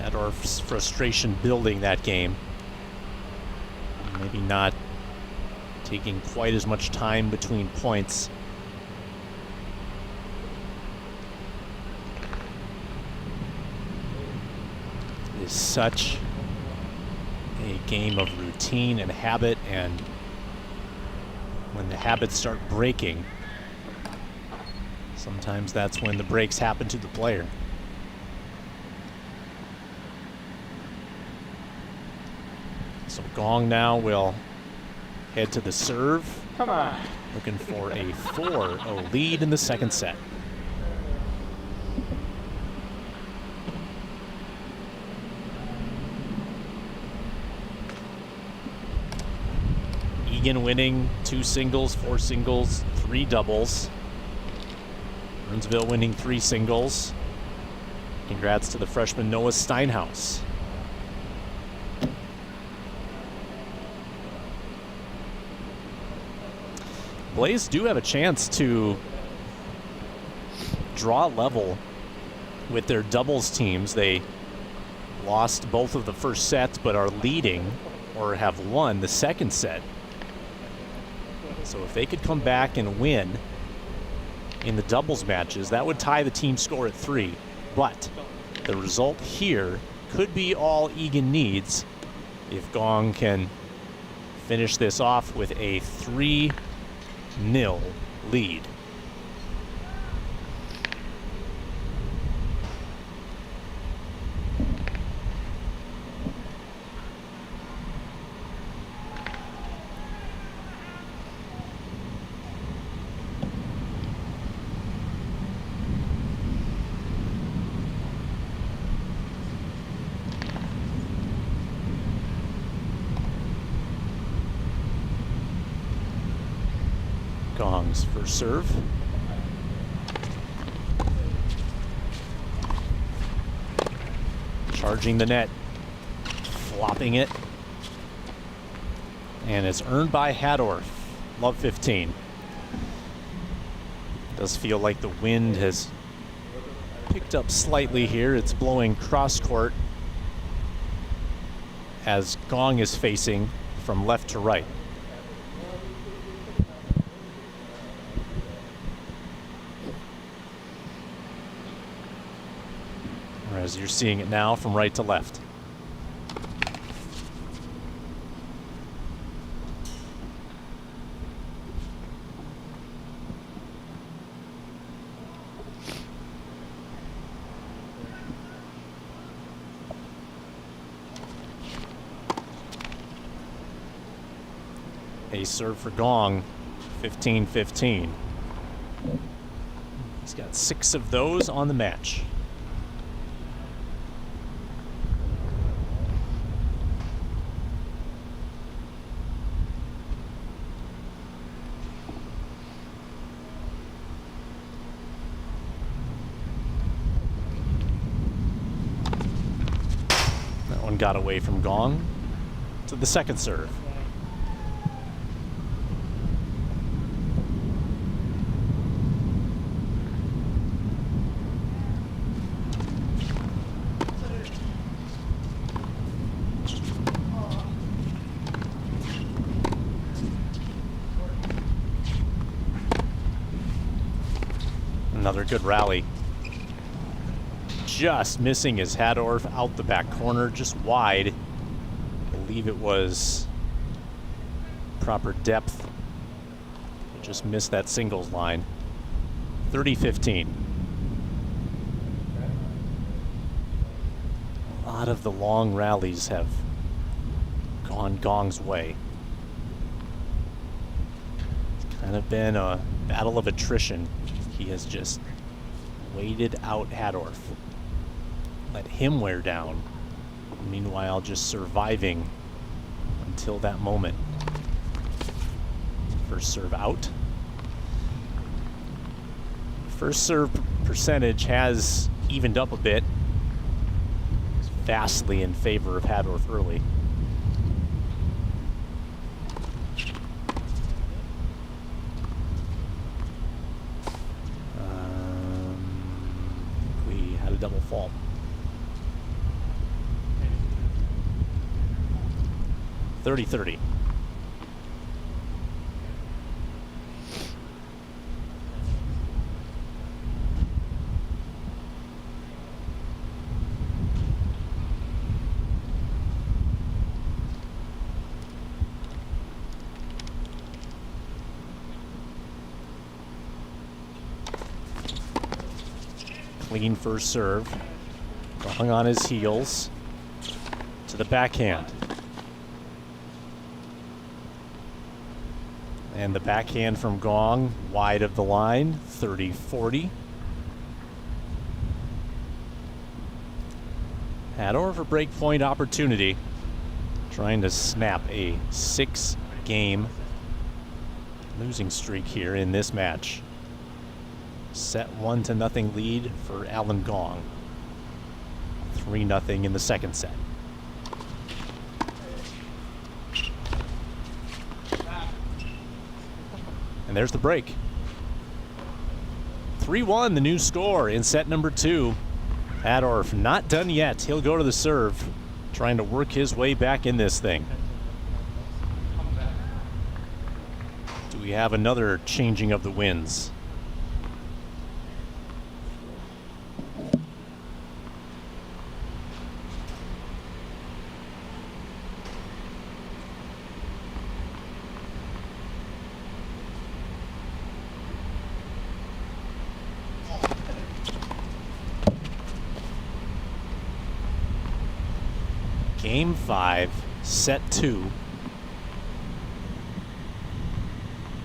Haddorf's frustration building that game. Maybe not taking quite as much time between points. It is such a game of routine and habit, and when the habits start breaking, sometimes that's when the breaks happen to the player. So Gong now will head to the serve. Come on. Looking for a 4-0 lead in the second set. Eagan winning 2 singles, 4 singles, 3 doubles. Burnsville winning 3 singles. Congrats to the freshman Noah Steinhaus. Blaze do have a chance to draw level with their doubles teams. They lost both of the first sets, but are leading or have won the second set. So if they could come back and win in the doubles matches, that would tie the team score at 3. But the result here could be all Eagan needs if Gong can finish this off with a 3-0 lead. Gong's first serve. Charging the net, flopping it. And it's earned by Haddorf. Love 15. Does feel like the wind has picked up slightly here. It's blowing cross court as Gong is facing from left to right. As you're seeing it now from right to left. A serve for Gong, 15-15. He's got 6 of those on the match. Got away from Gong to the second serve. Another good rally. Just missing his Haddorf out the back corner, just wide. I believe it was proper depth. Just missed that singles line. 30-15. A lot of the long rallies have gone Gong's way. It's kind of been a battle of attrition. He has just waited out Haddorf. Let him wear down. Meanwhile, just surviving until that moment. First serve out. First serve percentage has evened up a bit. vastly in favor of Haddorf early. We had a double fault. .30-30. Clean first serve. Hung on his heels to the backhand. And the backhand from Gong, wide of the line, 30-40. Haddorf a break point opportunity, trying to snap a 6-game losing streak here in this match. Set 1-0 lead for Alan Gong. 3-0 in the second set. And there's the break. 3-1, the new score in set number 2. Haddorf not done yet. He'll go to the serve, trying to work his way back in this thing. Do we have another changing of the winds? Game 5, set 2.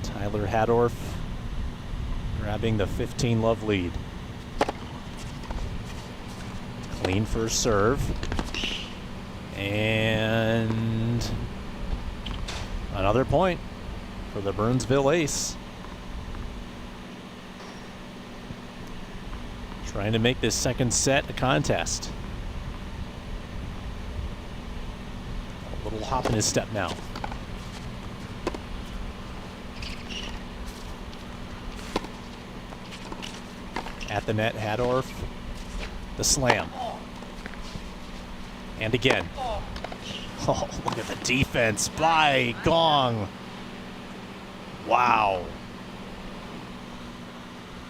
Tyler Haddorf grabbing the 15-love lead. Clean first serve. And another point for the Burnsville ace. Trying to make this second set a contest. Little hop in his step now. At the net, Haddorf, the slam. And again. Oh, look at the defense by Gong. Wow.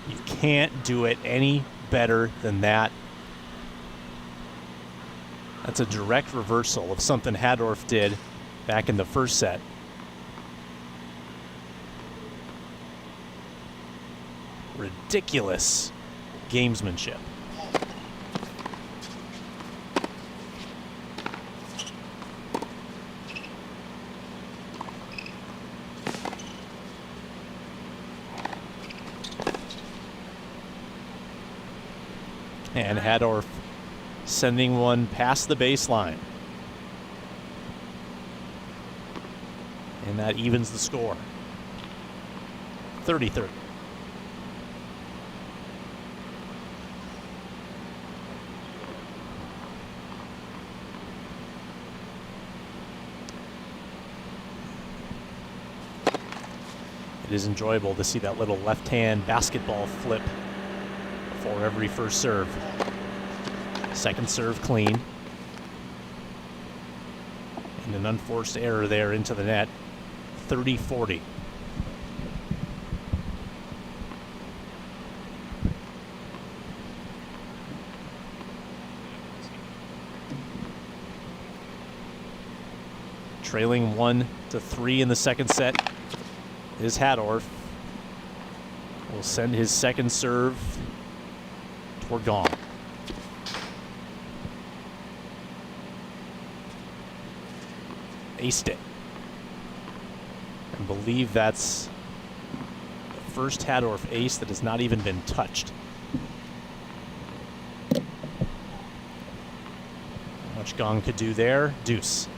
You can't do it any better than that. That's a direct reversal of something Haddorf did back in the first set. Ridiculous gamesmanship. And Haddorf sending one past the baseline. And that evens the score. 30-30. It is enjoyable to see that little left-hand basketball flip before every first serve. Second serve clean. And an unforced error there into the net. 30-40. Trailing 1-3 in the second set is Haddorf. Will send his second serve toward Gong. Aced it. I believe that's the first Haddorf ace that has not even been touched. How much Gong could do there? Deuce.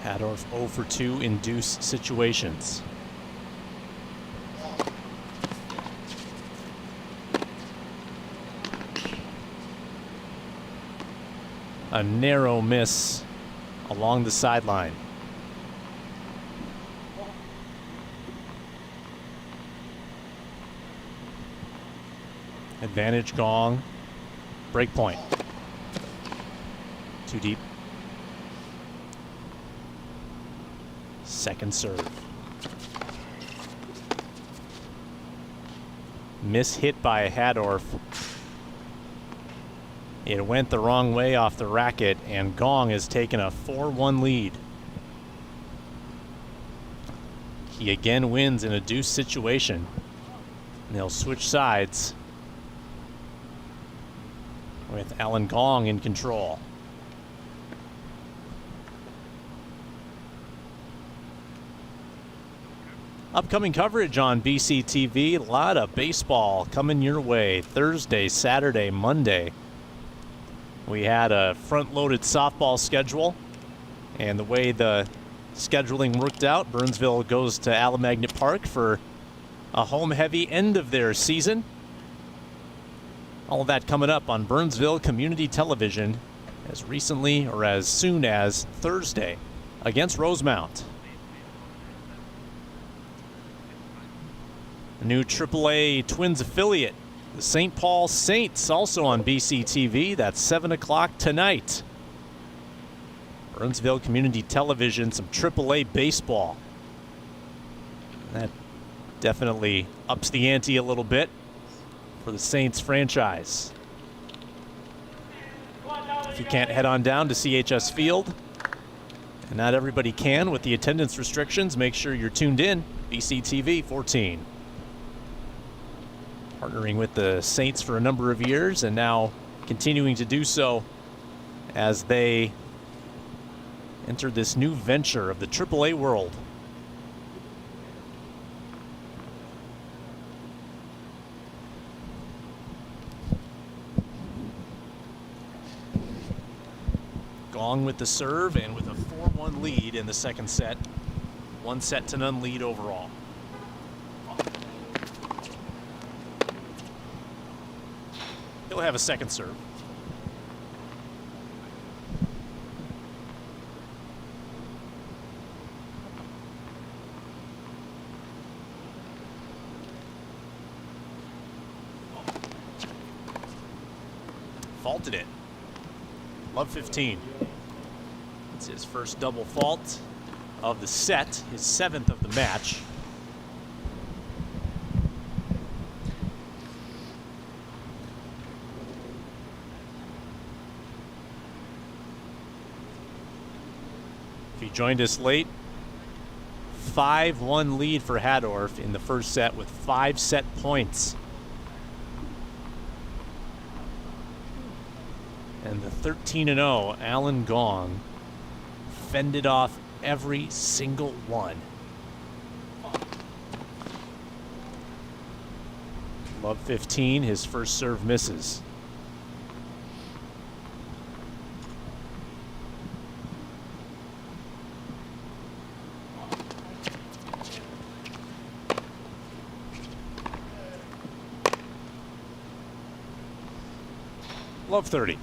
Haddorf 0 for 2 in deuce situations. A narrow miss along the sideline. Advantage gong. Break point. Too deep. Second serve. Miss hit by Haddorf. It went the wrong way off the racket, and Gong has taken a 4-1 lead. He again wins in a deuce situation. And they'll switch sides with Alan Gong in control. Upcoming coverage on BCTV. A lot of baseball coming your way Thursday, Saturday, Monday. We had a front-loaded softball schedule, and the way the scheduling worked out, Burnsville goes to Alamagnet Park for a home-heavy end of their season. All of that coming up on Burnsville Community Television as recently or as soon as Thursday against Rosemount. A new AAA Twins affiliate, the St. Paul Saints, also on BCTV. That's 7 o'clock tonight. Burnsville Community Television, some AAA baseball. That definitely ups the ante a little bit for the Saints franchise. If you can't head on down to CHS Field, and not everybody can with the attendance restrictions, make sure you're tuned in. BCTV 14. Partnering with the Saints for a number of years, and now continuing to do so as they enter this new venture of the AAA world. Gong with the serve, and with a 4-1 lead in the second set. 1-0 lead overall. He'll have a second serve. Faulted it. Love 15. It's his first double fault of the set, his 7th of the match. If you joined us late, 5-1 lead for Haddorf in the first set with 5 set points. And the 13-0 Alan Gong fended off every single one. Love 15, his first serve misses. Love 30.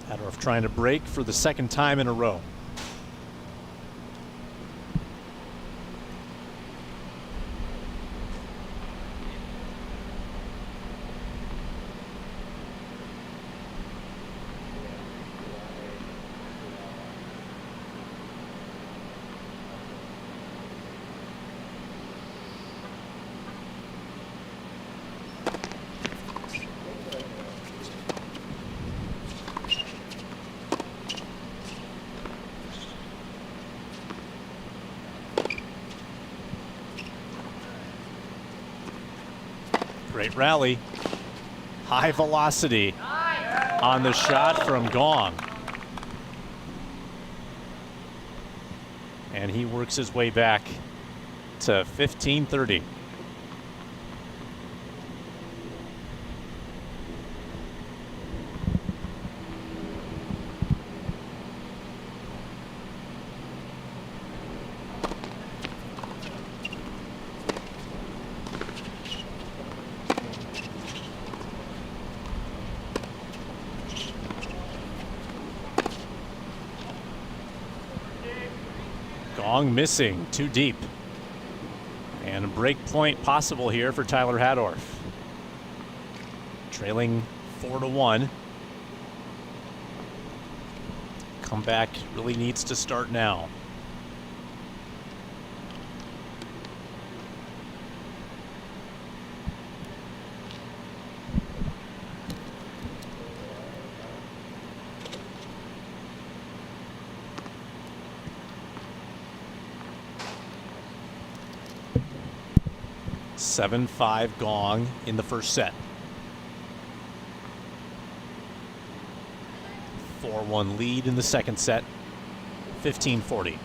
Haddorf trying to break for the second time in a row. Great rally. High velocity on the shot from Gong. And he works his way back to 15-30. Gong missing, too deep. And a break point possible here for Tyler Haddorf. Trailing 4-1. Comeback really needs to start now. (7-5) gong in the first set. 4-1 lead in the second set. 15-40.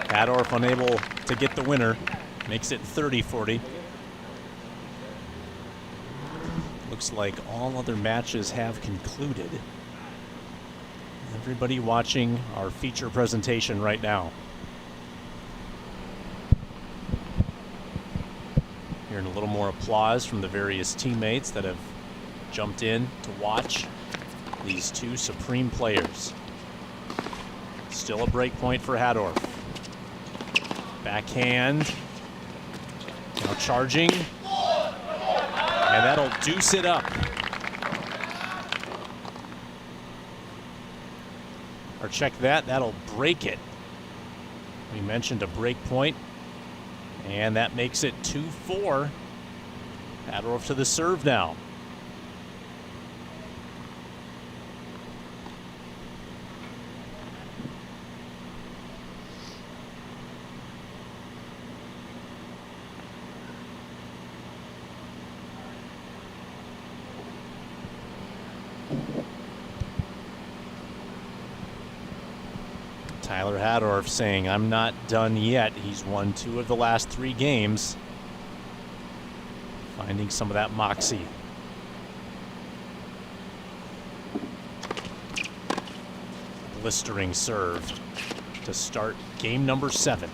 Haddorf unable to get the winner. Makes it 30-40. Looks like all other matches have concluded. Everybody watching our feature presentation right now. Hearing a little more applause from the various teammates that have jumped in to watch these two supreme players. Still a break point for Haddorf. Backhand. Now charging. And that'll deuce it up. Or check that, that'll break it. We mentioned a break point. And that makes it 2-4. Haddorf to the serve now. Tyler Haddorf saying, I'm not done yet. He's won 2 of the last 3 games. Finding some of that moxie. Blistering serve to start game number 7.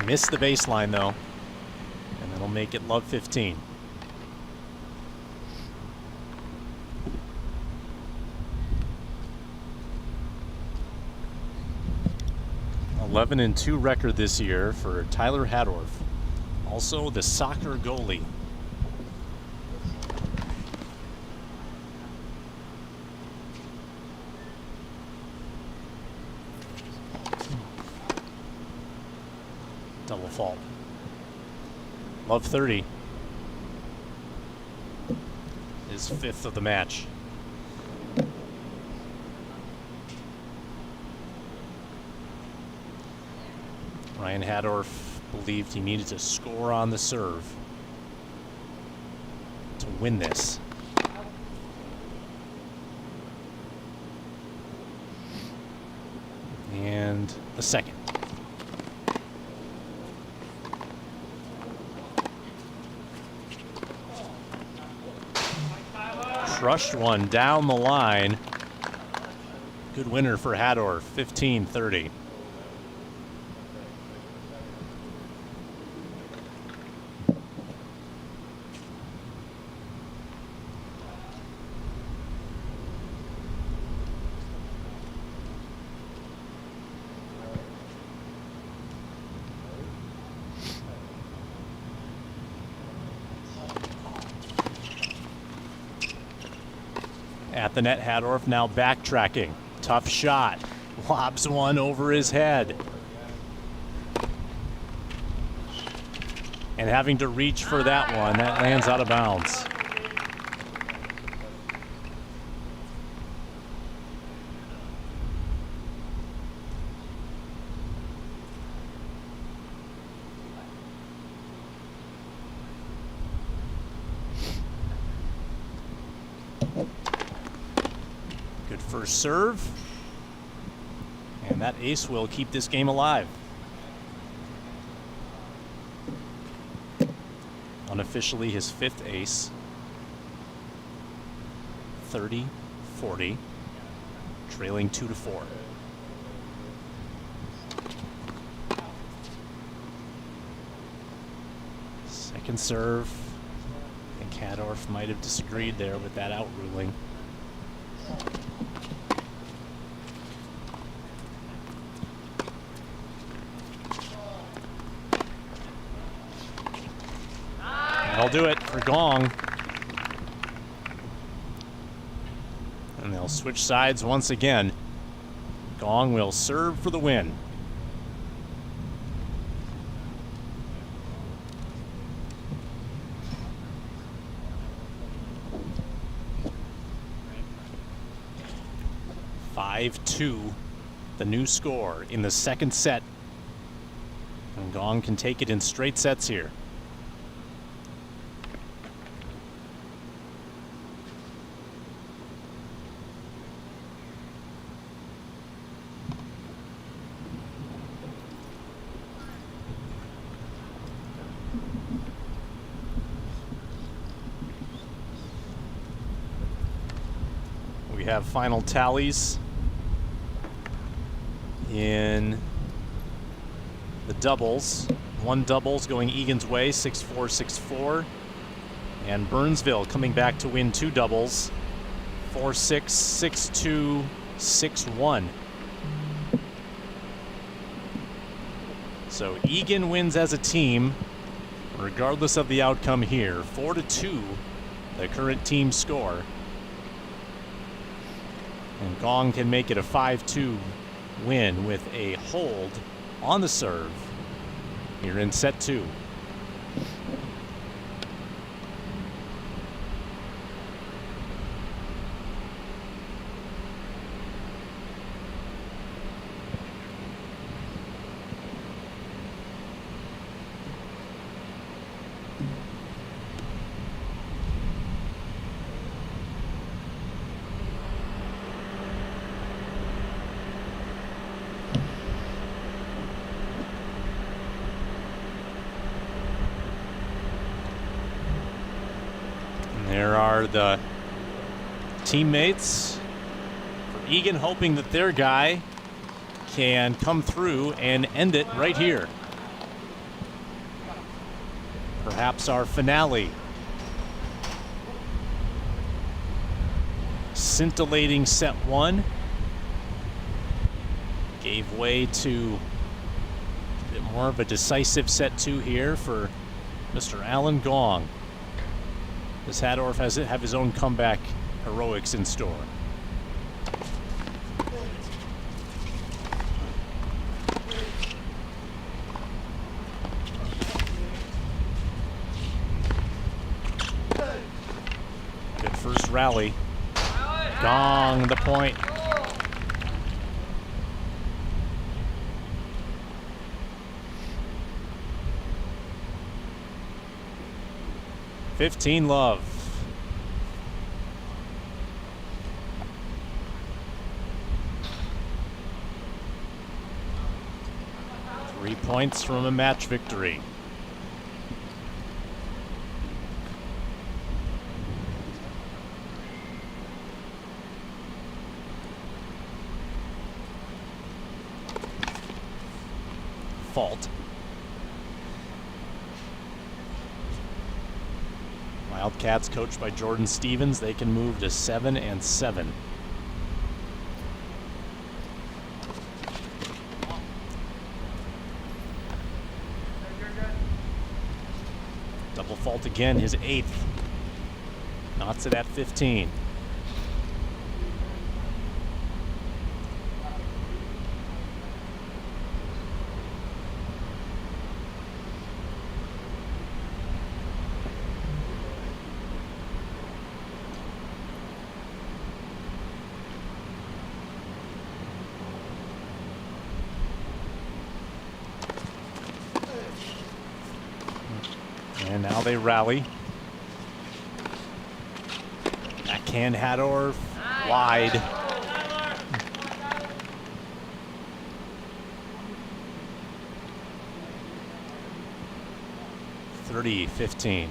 Missed the baseline though, and that'll make it love 15. 11-2 record this year for Tyler Haddorf. Also the soccer goalie. Double fault. Love 30. His 5th of the match. Ryan Haddorf believed he needed to score on the serve to win this. And the second. Crushed one down the line. Good winner for Haddorf, 15-30. At the net, Haddorf now backtracking. Tough shot. Lobs one over his head. And having to reach for that one, that lands out of bounds. First serve. And that ace will keep this game alive. Unofficially his 5th ace. 30-40. Trailing 2-4. Second serve. I think Haddorf might have disagreed there with that out ruling. That'll do it for Gong. And they'll switch sides once again. Gong will serve for the win. (5-2), the new score in the second set. And Gong can take it in straight sets here. We have final tallies in the doubles. One doubles going Eagan's way, 6-4, 6-4. And Burnsville coming back to win 2 doubles, 4-6, 6-2, 6-1. So Eagan wins as a team, regardless of the outcome here. 4-2, the current team score. And Gong can make it a 5-2 win with a hold on the serve here in set 2. There are the teammates for Eagan, hoping that their guy can come through and end it right here. Perhaps our finale. Scintillating set 1 gave way to a bit more of a decisive set 2 here for Mr. Alan Gong. Does Haddorf have his own comeback heroics in store? Good first rally. Gong the point. (15-love). Three points from a match victory. Fault. Wildcats coached by Jordan Stevens, they can move to 7-7. Double fault again, his 8th. Knots it at 15. And now they rally. Backhand Haddorf, wide. 30-15.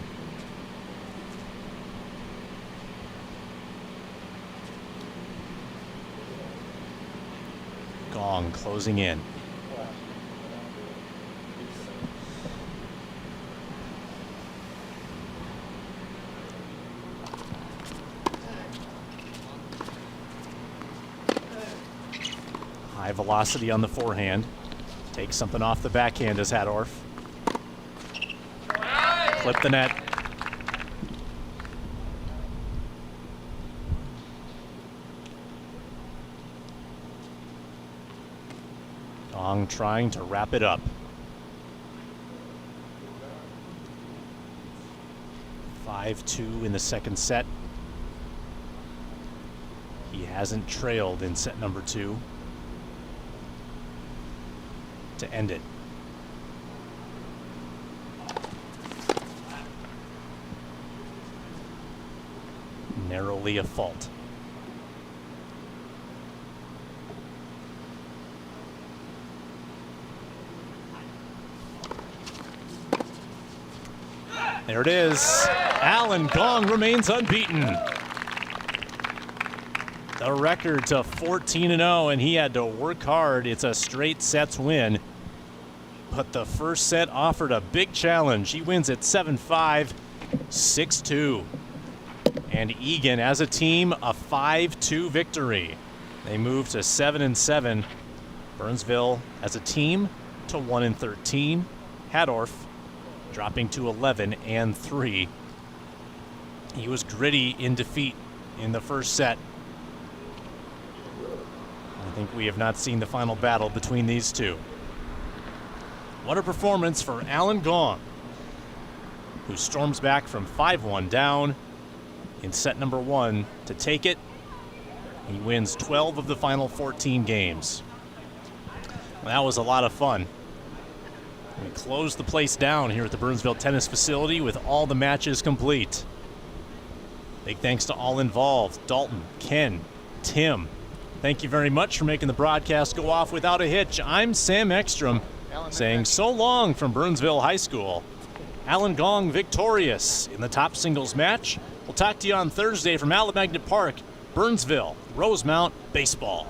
Gong closing in. High velocity on the forehand. Takes something off the backhand as Haddorf. Flip the net. Gong trying to wrap it up. (5-2) in the second set. He hasn't trailed in set number 2. To end it. Narrowly a fault. There it is. Alan Gong remains unbeaten. The record to 14-0, and he had to work hard. It's a straight sets win. But the first set offered a big challenge. He wins at 7-5, 6-2. And Eagan, as a team, a 5-2 victory. They move to 7-7. Burnsville, as a team, to 1-13. Haddorf dropping to 11-3. He was gritty in defeat in the first set. I think we have not seen the final battle between these two. What a performance for Alan Gong, who storms back from 5-1 down in set number 1 to take it. He wins 12 of the final 14 games. Well, that was a lot of fun. We closed the place down here at the Burnsville tennis facility with all the matches complete. Big thanks to all involved: Dalton, Ken, Tim. Thank you very much for making the broadcast go off without a hitch. I'm Sam Ekstrom, saying so long from Burnsville High School. Alan Gong victorious in the top singles match. We'll talk to you on Thursday from Alamagnet Park, Burnsville, Rosemount Baseball.